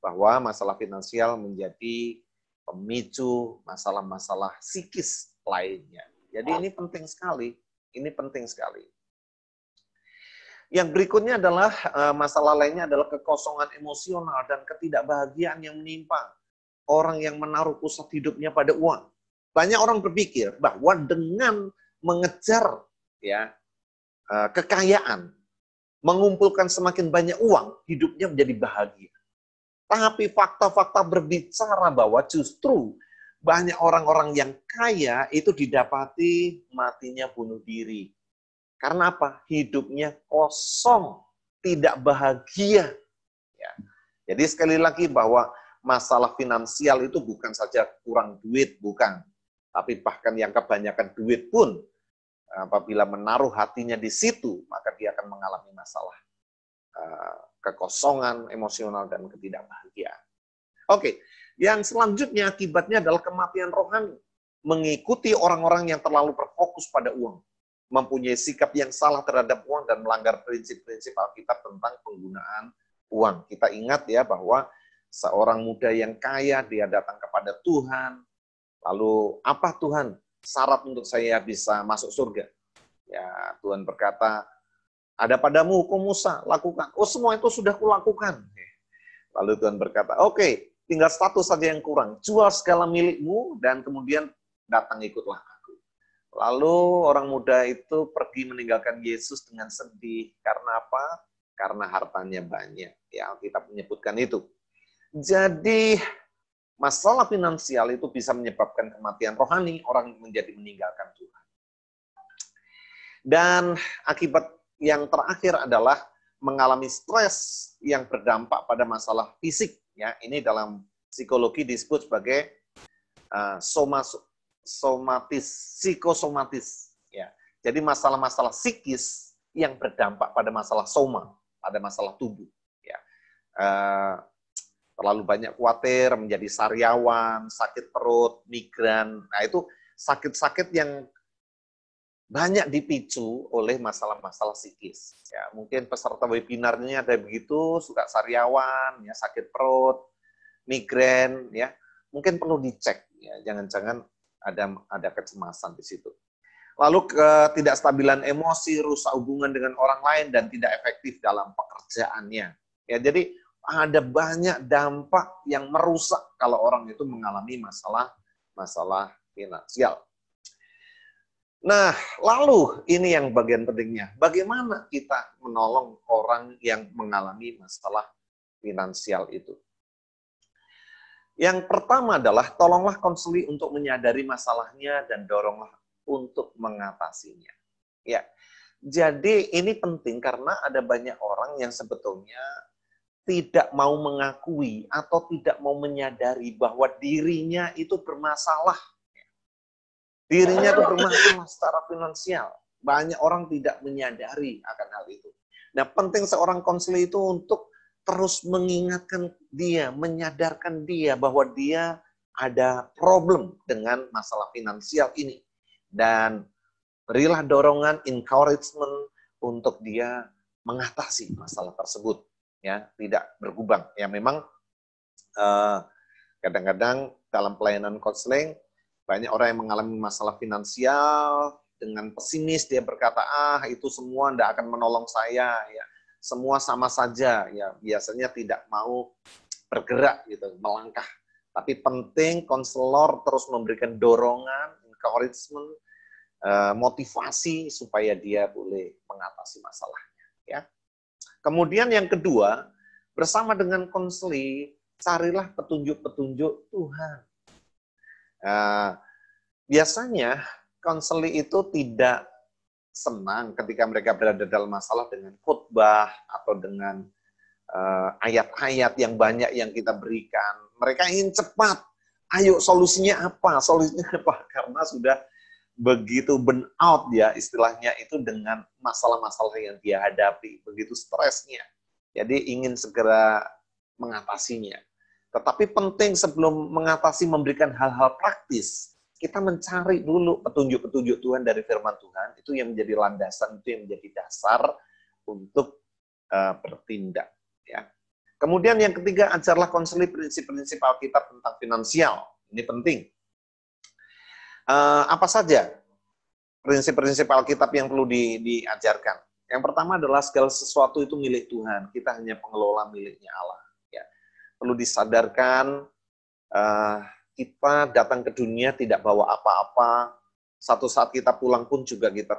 bahwa masalah finansial menjadi pemicu masalah-masalah psikis lainnya. Jadi ini penting sekali. Ini penting sekali. Yang berikutnya adalah masalah lainnya adalah kekosongan emosional dan ketidakbahagiaan yang menimpa orang yang menaruh pusat hidupnya pada uang. Banyak orang berpikir bahwa dengan mengejar ya kekayaan, mengumpulkan semakin banyak uang, hidupnya menjadi bahagia. Tapi fakta-fakta berbicara bahwa justru banyak orang-orang yang kaya itu didapati matinya bunuh diri. Karena apa? Hidupnya kosong, tidak bahagia. Ya. Jadi sekali lagi bahwa masalah finansial itu bukan saja kurang duit, bukan. Tapi bahkan yang kebanyakan duit pun, apabila menaruh hatinya di situ, maka dia akan mengalami masalah kekosongan emosional dan ketidakbahagiaan. Oke, yang selanjutnya akibatnya adalah kematian rohani. Mengikuti orang-orang yang terlalu berfokus pada uang. Mempunyai sikap yang salah terhadap uang dan melanggar prinsip-prinsip Alkitab tentang penggunaan uang. Kita ingat ya bahwa seorang muda yang kaya, dia datang kepada Tuhan. Lalu, apa Tuhan syarat untuk saya bisa masuk surga? Ya, Tuhan berkata, ada padamu hukum Musa, lakukan. Oh, semua itu sudah kulakukan. Lalu Tuhan berkata, oke, tinggal satu saja yang kurang. Jual segala milikmu dan kemudian datang ikutlah aku. Lalu orang muda itu pergi meninggalkan Yesus dengan sedih. Karena apa? Karena hartanya banyak. Ya, Alkitab menyebutkan itu. Jadi masalah finansial itu bisa menyebabkan kematian rohani, orang menjadi meninggalkan Tuhan. Dan akibat yang terakhir adalah mengalami stres yang berdampak pada masalah fisik. Ya, ini dalam psikologi disebut sebagai psikosomatis. Ya. Jadi masalah-masalah psikis yang berdampak pada masalah soma, pada masalah tubuh. Ya. Terlalu banyak khawatir, menjadi sariawan, sakit perut, migran. Nah, itu sakit-sakit yang banyak dipicu oleh masalah-masalah psikis. Ya, mungkin peserta webinarnya ada begitu, suka sariawan, ya, sakit perut, migran, ya, mungkin perlu dicek. Ya, jangan-jangan ada kecemasan di situ. Lalu ketidakstabilan emosi, rusak hubungan dengan orang lain, dan tidak efektif dalam pekerjaannya. Ya, jadi ada banyak dampak yang merusak kalau orang itu mengalami masalah finansial. Nah, lalu ini yang bagian pentingnya. Bagaimana kita menolong orang yang mengalami masalah finansial itu? Yang pertama adalah tolonglah konseli untuk menyadari masalahnya dan doronglah untuk mengatasinya. Ya. Jadi ini penting karena ada banyak orang yang sebetulnya tidak mau mengakui atau tidak mau menyadari bahwa dirinya itu bermasalah. Dirinya itu bermasalah secara finansial. Banyak orang tidak menyadari akan hal itu. Nah, penting seorang konselor itu untuk terus mengingatkan dia, menyadarkan dia bahwa dia ada problem dengan masalah finansial ini. Dan berilah dorongan, encouragement untuk dia mengatasi masalah tersebut. Ya, tidak bergubang. Ya, memang kadang-kadang dalam pelayanan konseling, banyak orang yang mengalami masalah finansial, dengan pesimis dia berkata, itu semua tidak akan menolong saya, ya semua sama saja, ya biasanya tidak mau bergerak gitu, melangkah. Tapi penting konselor terus memberikan dorongan, encouragement, motivasi supaya dia boleh mengatasi masalahnya. Ya. Kemudian yang kedua, bersama dengan konseling, carilah petunjuk-petunjuk Tuhan. Biasanya konseling itu tidak senang ketika mereka berada dalam masalah dengan khotbah atau dengan ayat-ayat yang banyak yang kita berikan. Mereka ingin cepat. Ayo solusinya apa? Solusinya apa? Karena sudah begitu burn out ya istilahnya itu dengan masalah-masalah yang dia hadapi. Begitu stresnya. Jadi ingin segera mengatasinya. Tetapi penting sebelum mengatasi memberikan hal-hal praktis, kita mencari dulu petunjuk-petunjuk Tuhan dari firman Tuhan, itu yang menjadi landasan, itu yang menjadi dasar untuk bertindak. Ya. Kemudian yang ketiga, ajarlah konseling prinsip-prinsip Alkitab tentang finansial. Ini penting. Apa saja prinsip-prinsip Alkitab yang perlu diajarkan? Yang pertama adalah segala sesuatu itu milik Tuhan, kita hanya pengelola miliknya Allah. Perlu disadarkan, kita datang ke dunia tidak bawa apa-apa. Satu saat kita pulang pun juga kita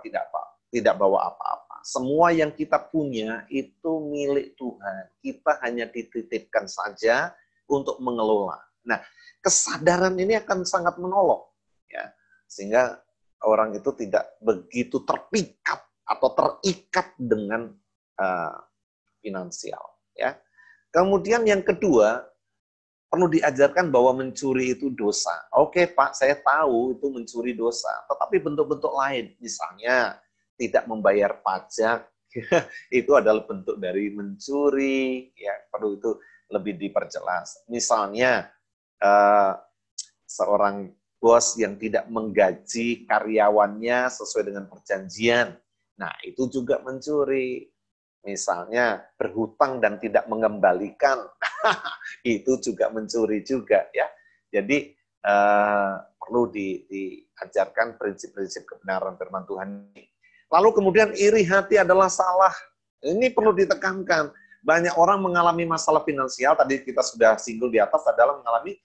tidak bawa apa-apa. Semua yang kita punya itu milik Tuhan. Kita hanya dititipkan saja untuk mengelola. Nah, kesadaran ini akan sangat menolong, ya, sehingga orang itu tidak begitu terpikat atau terikat dengan finansial. Ya. Kemudian yang kedua, perlu diajarkan bahwa mencuri itu dosa. Oke Pak, saya tahu itu mencuri dosa, tetapi bentuk-bentuk lain, misalnya tidak membayar pajak, itu adalah bentuk dari mencuri, ya perlu itu lebih diperjelas. Misalnya, seorang bos yang tidak menggaji karyawannya sesuai dengan perjanjian, nah itu juga mencuri. Misalnya berhutang dan tidak mengembalikan, itu juga mencuri juga ya. Jadi perlu diajarkan prinsip-prinsip kebenaran firman Tuhan ini. Lalu kemudian iri hati adalah salah. Ini perlu ditekankan. Banyak orang mengalami masalah finansial, tadi kita sudah singgung di atas adalah mengalami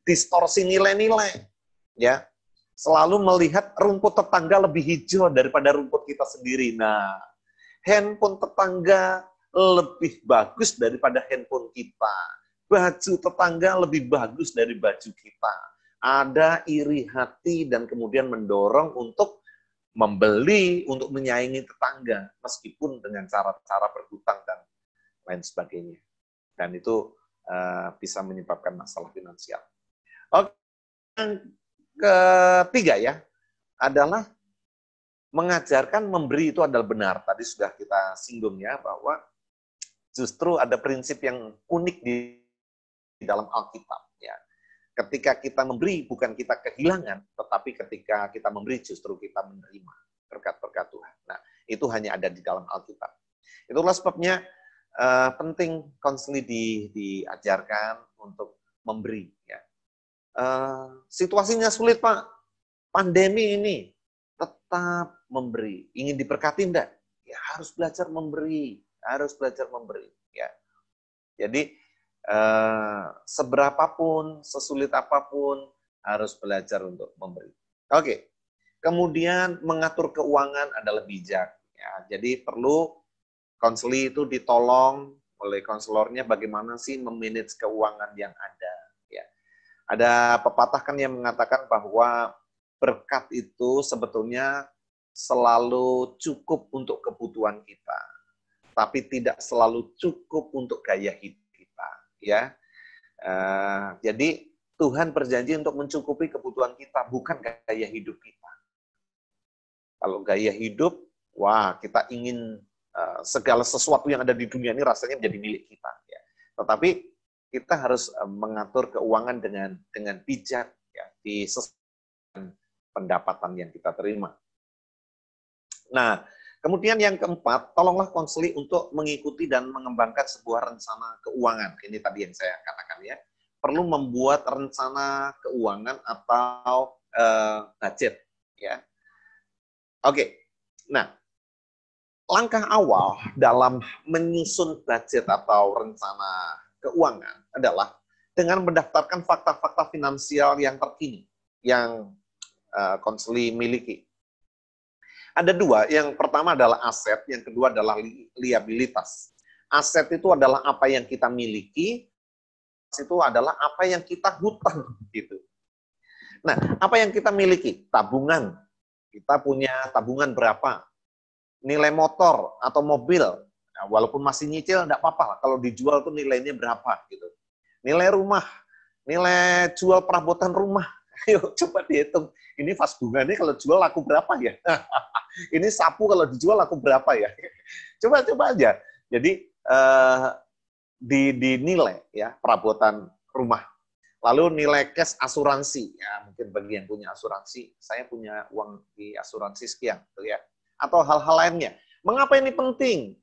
distorsi nilai-nilai. Ya. selalu melihat rumput tetangga lebih hijau daripada rumput kita sendiri. Nah, handphone tetangga lebih bagus daripada handphone kita. Baju tetangga lebih bagus dari baju kita. Ada iri hati dan kemudian mendorong untuk membeli, untuk menyaingi tetangga, meskipun dengan cara-cara berhutang dan lain sebagainya. Dan itu bisa menyebabkan masalah finansial. Oke, yang ketiga ya, adalah mengajarkan memberi itu adalah benar. Tadi sudah kita singgung ya, bahwa justru ada prinsip yang unik di dalam Alkitab. Ya. Ketika kita memberi, bukan kita kehilangan, tetapi ketika kita memberi, justru kita menerima berkat-berkat Tuhan. Nah, itu hanya ada di dalam Alkitab. Itulah sebabnya penting konseli diajarkan untuk memberi. Ya. Situasinya sulit, Pak. Pandemi ini, tetap memberi. Ingin diberkati enggak? Ya harus belajar memberi. Harus belajar memberi. Ya. Jadi, seberapapun, sesulit apapun, harus belajar untuk memberi. Oke. Kemudian mengatur keuangan adalah bijak. Ya, jadi perlu konseli itu ditolong oleh konselornya bagaimana sih memanage keuangan yang ada. Ya. Ada pepatah kan yang mengatakan bahwa berkat itu sebetulnya selalu cukup untuk kebutuhan kita, tapi tidak selalu cukup untuk gaya hidup kita. Ya, jadi Tuhan berjanji untuk mencukupi kebutuhan kita, bukan gaya hidup kita. Kalau gaya hidup, wah kita ingin segala sesuatu yang ada di dunia ini rasanya menjadi milik kita. Ya. Tetapi kita harus mengatur keuangan dengan bijak, ya, disesuaikan pendapatan yang kita terima. Nah, kemudian yang keempat, tolonglah konseli untuk mengikuti dan mengembangkan sebuah rencana keuangan. Ini tadi yang saya katakan ya, perlu membuat rencana keuangan atau budget. Ya. Oke, nah langkah awal dalam menyusun budget atau rencana keuangan adalah dengan mendaftarkan fakta-fakta finansial yang terkini yang konseli miliki. Ada dua, yang pertama adalah aset, yang kedua adalah liabilitas. Aset itu adalah apa yang kita miliki, itu adalah apa yang kita hutang gitu. Nah, apa yang kita miliki? Tabungan. Kita punya tabungan berapa? Nilai motor atau mobil, nah, walaupun masih nyicil enggak apa-apa, kalau dijual tuh nilainya berapa gitu. Nilai rumah, nilai jual perabotan rumah. Ayo coba dihitung. Ini vas bunganya kalau jual laku berapa ya? Ini sapu kalau dijual laku berapa ya? Coba aja. Jadi dinilai ya perabotan rumah. Lalu nilai cash asuransi. Ya, mungkin bagi yang punya asuransi, saya punya uang di asuransi sekian, gitu ya. Atau hal-hal lainnya. Mengapa ini penting?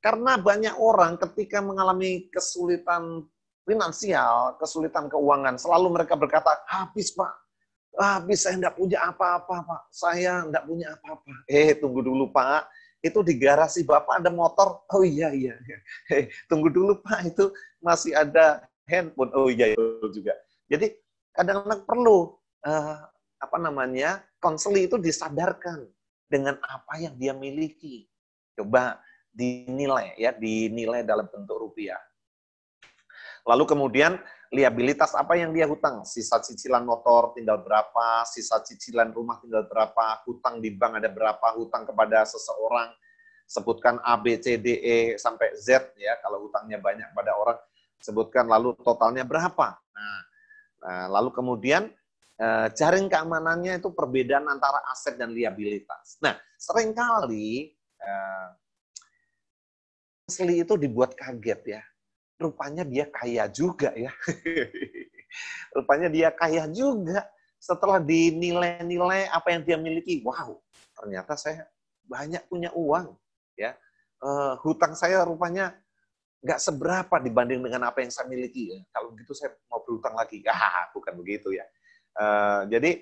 Karena banyak orang ketika mengalami kesulitan finansial, kesulitan keuangan, selalu mereka berkata, habis Pak, habis, saya enggak punya apa-apa Pak, saya enggak punya apa-apa. Tunggu dulu Pak, itu di garasi Bapak ada motor, oh iya, tunggu dulu Pak, itu masih ada handphone, oh iya itu juga. Jadi kadang-kadang perlu konseli itu disadarkan dengan apa yang dia miliki. Coba dinilai ya, dinilai dalam bentuk rupiah. Lalu kemudian liabilitas apa yang dia hutang, sisa cicilan motor tinggal berapa, sisa cicilan rumah tinggal berapa, hutang di bank ada berapa, hutang kepada seseorang, sebutkan A, B, C, D, E, sampai Z, ya kalau hutangnya banyak pada orang, sebutkan lalu totalnya berapa. Nah, lalu kemudian jaring keamanannya itu perbedaan antara aset dan liabilitas. Nah, seringkali asli itu dibuat kaget ya. Rupanya dia kaya juga ya. Rupanya dia kaya juga. Setelah dinilai-nilai apa yang dia miliki, wow, ternyata saya banyak punya uang. Ya, hutang saya rupanya nggak seberapa dibanding dengan apa yang saya miliki. Ya. Kalau begitu saya mau berhutang lagi. Bukan begitu ya. Jadi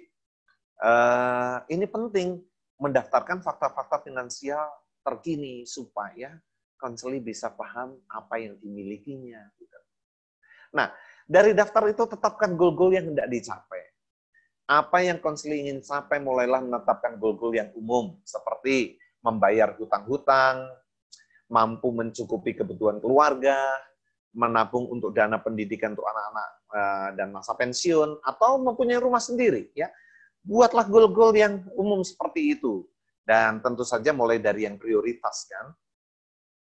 ini penting mendaftarkan fakta-fakta finansial terkini supaya konseli bisa paham apa yang dimilikinya. Nah, dari daftar itu tetapkan goal-goal yang hendak dicapai. Apa yang konseling ingin capai, mulailah menetapkan goal-goal yang umum, seperti membayar hutang-hutang, mampu mencukupi kebutuhan keluarga, menabung untuk dana pendidikan untuk anak-anak dan masa pensiun, atau mempunyai rumah sendiri. Ya, buatlah goal-goal yang umum seperti itu, dan tentu saja mulai dari yang prioritas kan.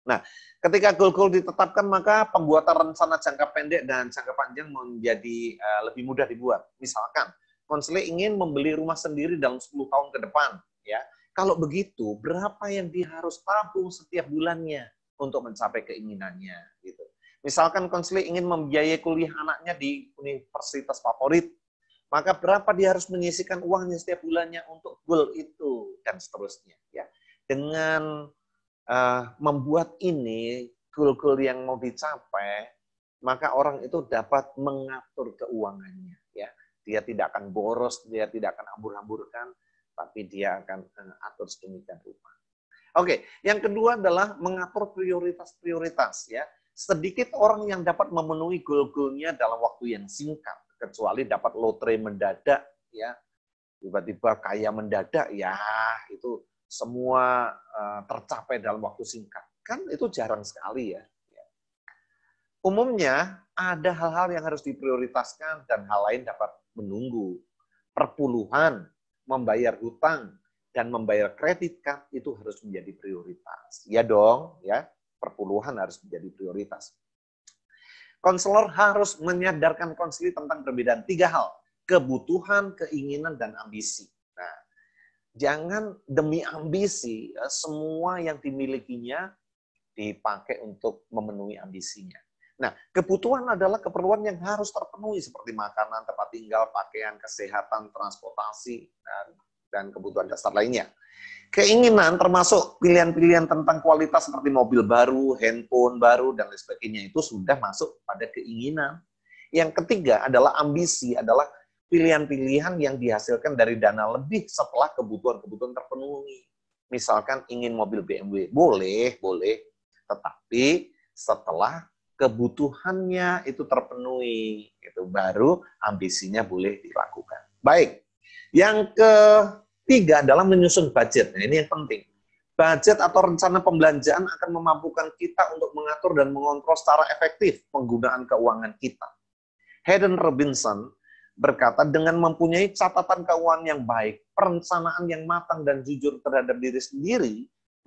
Nah, ketika goal-goal ditetapkan, maka pembuatan rencana jangka pendek dan jangka panjang menjadi lebih mudah dibuat. Misalkan, konselor ingin membeli rumah sendiri dalam 10 tahun ke depan. Ya, kalau begitu, berapa yang dia harus tabung setiap bulannya untuk mencapai keinginannya? Gitu. Misalkan konselor ingin membiayai kuliah anaknya di universitas favorit, maka berapa dia harus menyisihkan uangnya setiap bulannya untuk goal itu, dan seterusnya. Ya, dengan membuat ini goal-goal yang mau dicapai, maka orang itu dapat mengatur keuangannya. Ya, dia tidak akan boros, dia tidak akan hambur-hamburkan, tapi dia akan atur sedemikian rupa. Oke, yang kedua adalah mengatur prioritas-prioritas. Ya, sedikit orang yang dapat memenuhi goal-goalnya dalam waktu yang singkat, kecuali dapat lotre mendadak. Ya, tiba-tiba kaya mendadak, ya itu semua tercapai dalam waktu singkat. Kan itu jarang sekali ya. Umumnya ada hal-hal yang harus diprioritaskan dan hal lain dapat menunggu. Perpuluhan, membayar hutang, dan membayar kredit card itu harus menjadi prioritas. Ya dong, ya. Perpuluhan harus menjadi prioritas. Konselor harus menyadarkan konselor tentang perbedaan 3 hal. Kebutuhan, keinginan, dan ambisi. Nah, jangan demi ambisi, semua yang dimilikinya dipakai untuk memenuhi ambisinya. Nah, kebutuhan adalah keperluan yang harus terpenuhi, seperti makanan, tempat tinggal, pakaian, kesehatan, transportasi, dan kebutuhan dasar lainnya. Keinginan termasuk pilihan-pilihan tentang kualitas seperti mobil baru, handphone baru, dan lain sebagainya, itu sudah masuk pada keinginan. Yang ketiga adalah ambisi, adalah pilihan-pilihan yang dihasilkan dari dana lebih setelah kebutuhan-kebutuhan terpenuhi. Misalkan ingin mobil BMW, boleh, tetapi setelah kebutuhannya itu terpenuhi, itu baru ambisinya boleh dilakukan. Baik, yang ketiga adalah menyusun budget. Nah, ini yang penting. Budget atau rencana pembelanjaan akan memampukan kita untuk mengatur dan mengontrol secara efektif penggunaan keuangan kita. Haddon Robinson berkata, dengan mempunyai catatan keuangan yang baik, perencanaan yang matang dan jujur terhadap diri sendiri,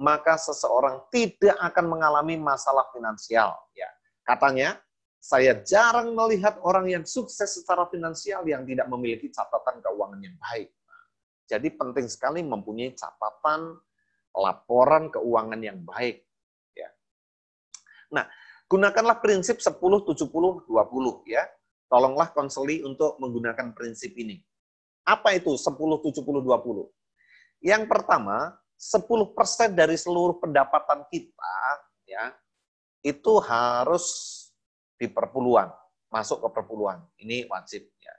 maka seseorang tidak akan mengalami masalah finansial. Ya, katanya, saya jarang melihat orang yang sukses secara finansial yang tidak memiliki catatan keuangan yang baik. Jadi penting sekali mempunyai catatan laporan keuangan yang baik. Ya. Nah, gunakanlah prinsip 10-70-20 ya. Tolonglah konseli untuk menggunakan prinsip ini. Apa itu 10-70-20? Yang pertama, 10% dari seluruh pendapatan kita ya itu harus di perpuluhan, masuk ke perpuluhan. Ini wajib ya.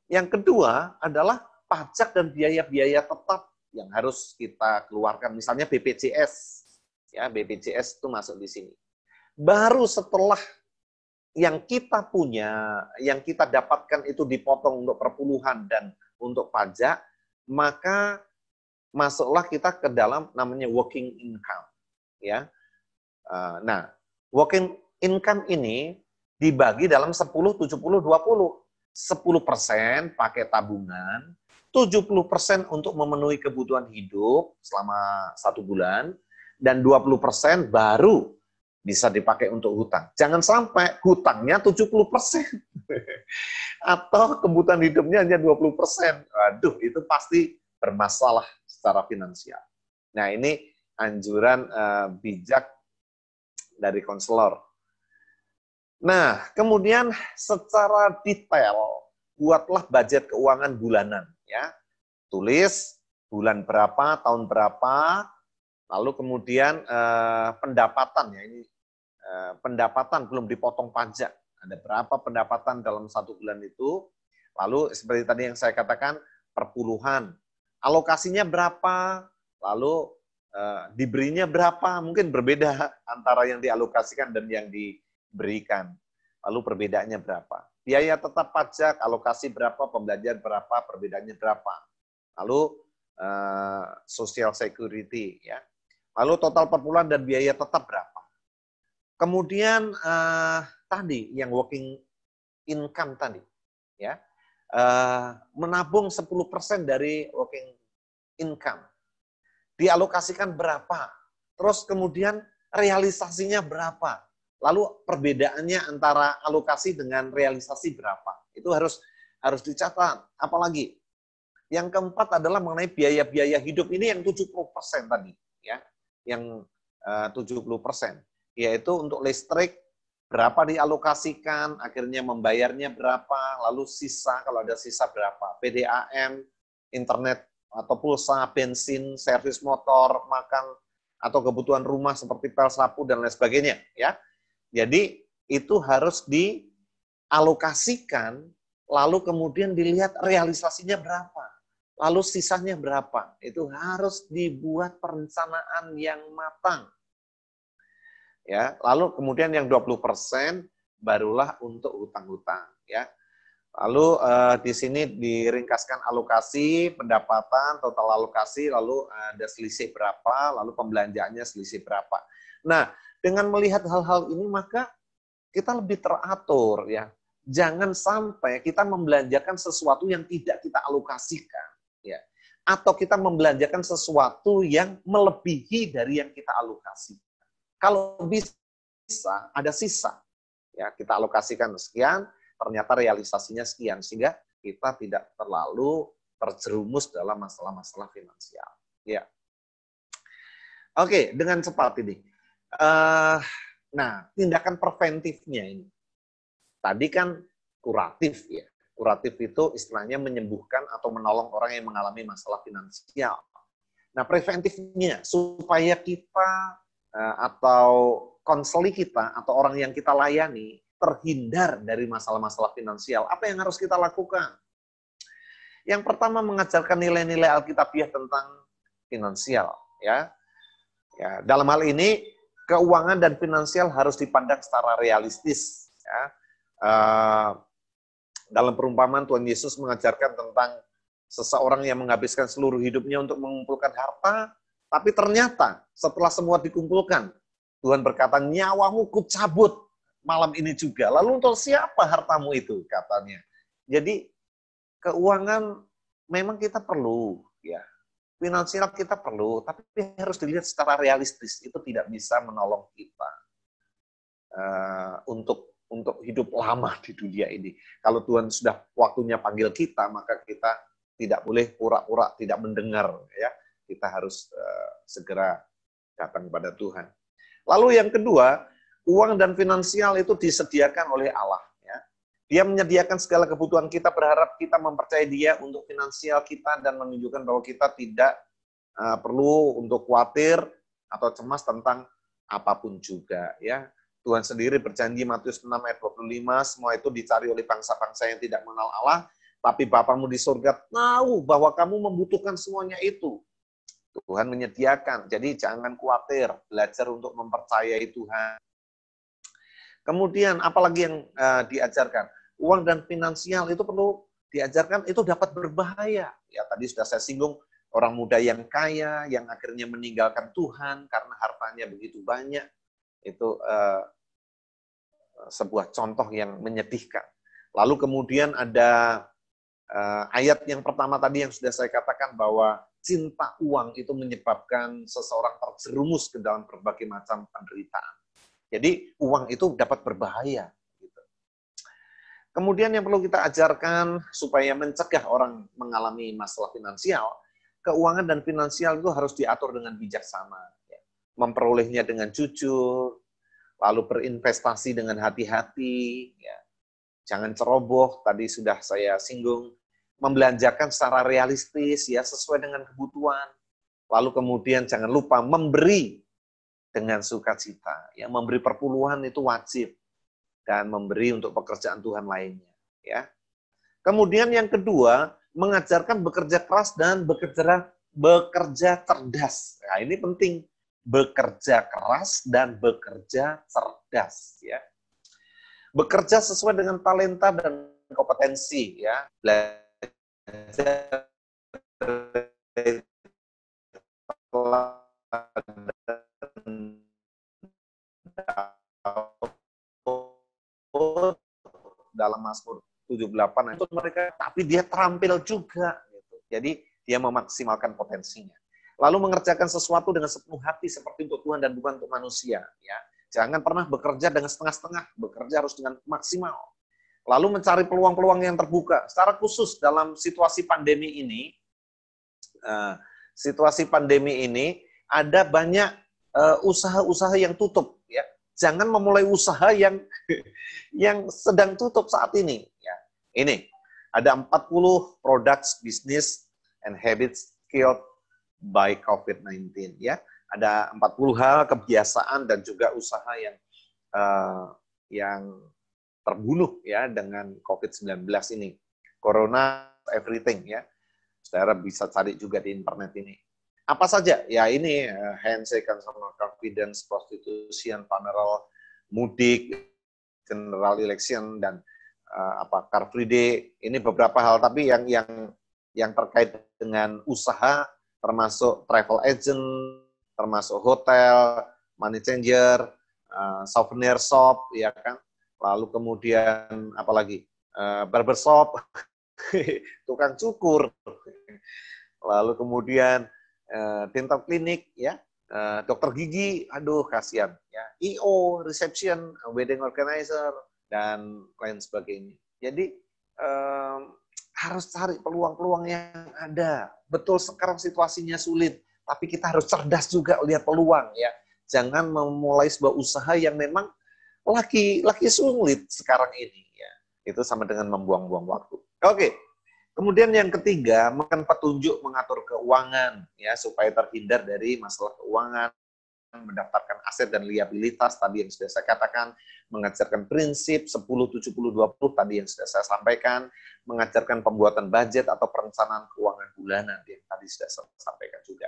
Yang kedua adalah pajak dan biaya-biaya tetap yang harus kita keluarkan, misalnya BPJS. Ya, BPJS itu masuk di sini. Baru setelah yang kita punya, yang kita dapatkan itu dipotong untuk perpuluhan dan untuk pajak, maka masuklah kita ke dalam namanya working income. Ya. Nah, working income ini dibagi dalam 10-70-20. 10% pakai tabungan, 70% untuk memenuhi kebutuhan hidup selama 1 bulan, dan 20% baru bisa dipakai untuk hutang. Jangan sampai hutangnya 70%. Atau kebutuhan hidupnya hanya 20%. Waduh, itu pasti bermasalah secara finansial. Nah, ini anjuran bijak dari konselor. Nah, kemudian secara detail, buatlah budget keuangan bulanan. Ya. Tulis bulan berapa, tahun berapa, lalu kemudian pendapatan, ya ini pendapatan belum dipotong pajak. Ada berapa pendapatan dalam 1 bulan itu, lalu seperti tadi yang saya katakan, perpuluhan. Alokasinya berapa, lalu diberinya berapa, mungkin berbeda antara yang dialokasikan dan yang diberikan. lalu perbedaannya berapa. Biaya tetap pajak, alokasi berapa, pembelanjaan berapa, perbedaannya berapa. Lalu social security, ya. Lalu total per bulan dan biaya tetap berapa. Kemudian tadi yang working income tadi, ya, menabung 10% dari working income, dialokasikan berapa, terus kemudian realisasinya berapa, lalu perbedaannya antara alokasi dengan realisasi berapa, itu harus dicatat. Apalagi yang keempat adalah mengenai biaya-biaya hidup, ini yang 70% tadi, ya, yang 70%, yaitu untuk listrik berapa dialokasikan, akhirnya membayarnya berapa, lalu sisa, kalau ada sisa berapa, PDAM, internet atau pulsa, bensin, servis motor, makan, atau kebutuhan rumah seperti pel, sapu, dan lain sebagainya. Ya. Jadi itu harus dialokasikan, lalu kemudian dilihat realisasinya berapa, lalu sisanya berapa. Itu harus dibuat perencanaan yang matang. Ya, lalu kemudian yang 20% barulah untuk hutang-hutang, ya. Lalu di sini diringkaskan alokasi, pendapatan, total alokasi, lalu ada selisih berapa, lalu pembelanjaannya selisih berapa. Nah, dengan melihat hal-hal ini maka kita lebih teratur, ya. Jangan sampai kita membelanjakan sesuatu yang tidak kita alokasikan, ya. Atau kita membelanjakan sesuatu yang melebihi dari yang kita alokasikan. Kalau bisa, ada sisa. Ya, kita alokasikan sekian, ternyata realisasinya sekian, sehingga kita tidak terlalu terjerumus dalam masalah-masalah finansial. Ya. Oke, dengan cepat ini. Nah, tindakan preventifnya ini. Tadi kan kuratif, ya. Kuratif itu istilahnya menyembuhkan atau menolong orang yang mengalami masalah finansial. Nah, preventifnya supaya kita atau konseli kita atau orang yang kita layani terhindar dari masalah-masalah finansial, apa yang harus kita lakukan? Yang pertama, mengajarkan nilai-nilai Alkitabiah tentang finansial, ya. Ya, dalam hal ini keuangan dan finansial harus dipandang secara realistis, ya. Dalam perumpamaan Tuhan Yesus mengajarkan tentang seseorang yang menghabiskan seluruh hidupnya untuk mengumpulkan harta, tapi ternyata setelah semua dikumpulkan, Tuhan berkata, nyawamu kucabut malam ini juga. Lalu untuk siapa hartamu itu, katanya. Jadi keuangan memang kita perlu, ya. Finansial kita perlu, tapi harus dilihat secara realistis. Itu tidak bisa menolong kita untuk hidup lama di dunia ini. Kalau Tuhan sudah waktunya panggil kita, maka kita tidak boleh pura-pura tidak mendengar, ya. Kita harus segera datang kepada Tuhan. Lalu yang kedua, uang dan finansial itu disediakan oleh Allah. Ya. Dia menyediakan segala kebutuhan kita, berharap kita mempercayai Dia untuk finansial kita dan menunjukkan bahwa kita tidak perlu untuk khawatir atau cemas tentang apapun juga. Ya. Tuhan sendiri berjanji Matius 6 ayat 25, semua itu dicari oleh bangsa-bangsa yang tidak mengenal Allah, tapi Bapamu di surga tahu bahwa kamu membutuhkan semuanya itu. Tuhan menyediakan, jadi jangan khawatir, belajar untuk mempercayai Tuhan. Kemudian, apalagi yang diajarkan? Uang dan finansial itu perlu diajarkan, itu dapat berbahaya. Ya, tadi sudah saya singgung, orang muda yang kaya, yang akhirnya meninggalkan Tuhan karena hartanya begitu banyak, itu sebuah contoh yang menyedihkan. Lalu kemudian ada ayat yang pertama tadi yang sudah saya katakan bahwa cinta uang itu menyebabkan seseorang terjerumus ke dalam berbagai macam penderitaan. Jadi uang itu dapat berbahaya. Gitu. Kemudian yang perlu kita ajarkan supaya mencegah orang mengalami masalah finansial, keuangan dan finansial itu harus diatur dengan bijaksana. Ya. Memperolehnya dengan jujur, lalu berinvestasi dengan hati-hati, ya. Jangan ceroboh, tadi sudah saya singgung. Membelanjakan secara realistis, ya, sesuai dengan kebutuhan. Lalu kemudian jangan lupa memberi dengan sukacita. Ya, memberi perpuluhan itu wajib. Dan memberi untuk pekerjaan Tuhan lainnya. Ya. Kemudian yang kedua, mengajarkan bekerja keras dan bekerja cerdas. Nah, ini penting. Bekerja keras dan bekerja cerdas. Ya. bekerja sesuai dengan talenta dan kompetensi, ya. Belajar dalam Mazmur 78 itu mereka, tapi dia terampil juga gitu. Jadi dia memaksimalkan potensinya. Lalu mengerjakan sesuatu dengan sepenuh hati seperti untuk Tuhan dan bukan untuk manusia, ya. Jangan pernah bekerja dengan setengah-setengah, bekerja harus dengan maksimal. Lalu mencari peluang-peluang yang terbuka. Secara khusus dalam situasi pandemi ini, ada banyak usaha-usaha yang tutup, ya. Jangan memulai usaha yang sedang tutup saat ini, ya. Ini ada 40 products, business and habits killed by COVID-19, ya. Ada 40 hal kebiasaan dan juga usaha yang terbunuh, ya, dengan COVID-19 ini. Corona everything, ya. Saudara bisa cari juga di internet ini. Apa saja? Ya ini handshake, consumer confidence, prostitution, funeral, mudik, general election, dan Car Free Day. Ini beberapa hal, tapi yang terkait dengan usaha, termasuk travel agent, termasuk hotel, money changer, souvenir shop, ya kan. Lalu kemudian apalagi barbershop, tukang cukur. Lalu kemudian dental klinik, ya, dokter gigi, aduh kasihan, ya, IO, reception, wedding organizer, dan lain sebagainya. Jadi harus cari peluang-peluang yang ada. Betul sekarang situasinya sulit, tapi kita harus cerdas juga lihat peluang, ya. Jangan memulai sebuah usaha yang memang lagi sulit sekarang ini, ya. Itu sama dengan membuang-buang waktu. Oke. Kemudian yang ketiga, makan petunjuk mengatur keuangan, ya, supaya terhindar dari masalah keuangan, mendaftarkan aset dan liabilitas tadi yang sudah saya katakan, mengajarkan prinsip 10-70-20 tadi yang sudah saya sampaikan, mengajarkan pembuatan budget atau perencanaan keuangan bulanan yang tadi sudah saya sampaikan juga.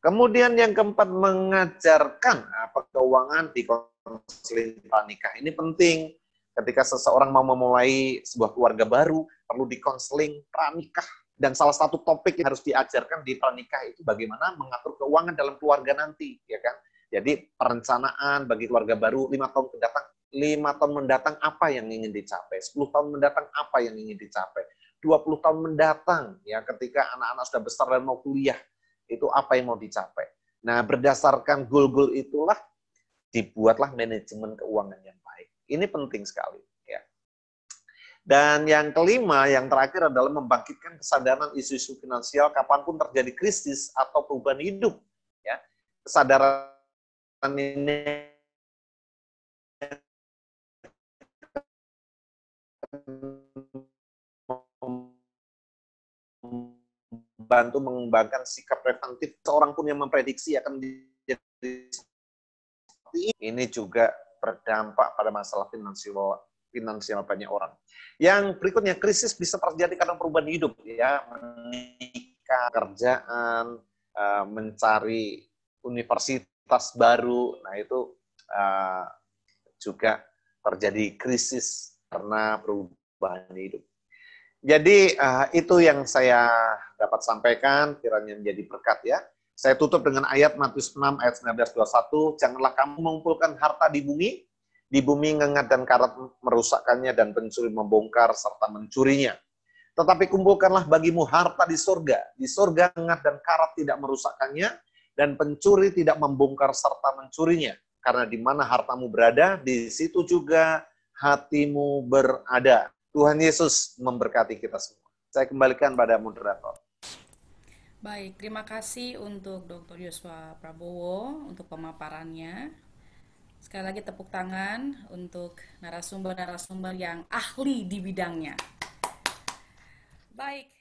Kemudian yang keempat, mengajarkan keuangan di konseling pranikah. Ini penting. Ketika seseorang mau memulai sebuah keluarga baru, perlu dikonseling pranikah. Dan salah satu topik yang harus diajarkan di pranikah itu bagaimana mengatur keuangan dalam keluarga nanti, ya kan? Jadi perencanaan bagi keluarga baru 5 tahun mendatang apa yang ingin dicapai, 10 tahun mendatang apa yang ingin dicapai, 20 tahun mendatang, ya, ketika anak-anak sudah besar dan mau kuliah, itu apa yang mau dicapai. Nah, berdasarkan goal-goal itulah dibuatlah manajemen keuangan yang baik. Ini penting sekali, ya. Dan yang kelima, yang terakhir adalah membangkitkan kesadaran isu-isu finansial kapanpun terjadi krisis atau perubahan hidup, ya. Kesadaran ini membantu mengembangkan sikap preventif. Seorang pun yang memprediksi akan menjadi seperti ini juga berdampak pada masalah finansial banyak orang. Yang berikutnya, krisis bisa terjadi karena perubahan hidup, ya, menikah, kerjaan, mencari universitas baru. Nah, itu juga terjadi krisis karena perubahan hidup. Jadi itu yang saya dapat sampaikan, kiranya menjadi berkat, ya. Saya tutup dengan ayat Matius 6 ayat 19-21, janganlah kamu mengumpulkan harta di bumi ngengat dan karat merusakkannya dan pencuri membongkar serta mencurinya. Tetapi kumpulkanlah bagimu harta di surga ngengat dan karat tidak merusakkannya dan pencuri tidak membongkar serta mencurinya. Karena di mana hartamu berada, di situ juga hatimu berada. Tuhan Yesus memberkati kita semua. Saya kembalikan pada moderator. Baik, terima kasih untuk Dr. Yosua Prabowo untuk pemaparannya. Sekali lagi tepuk tangan untuk narasumber-narasumber yang ahli di bidangnya. Baik.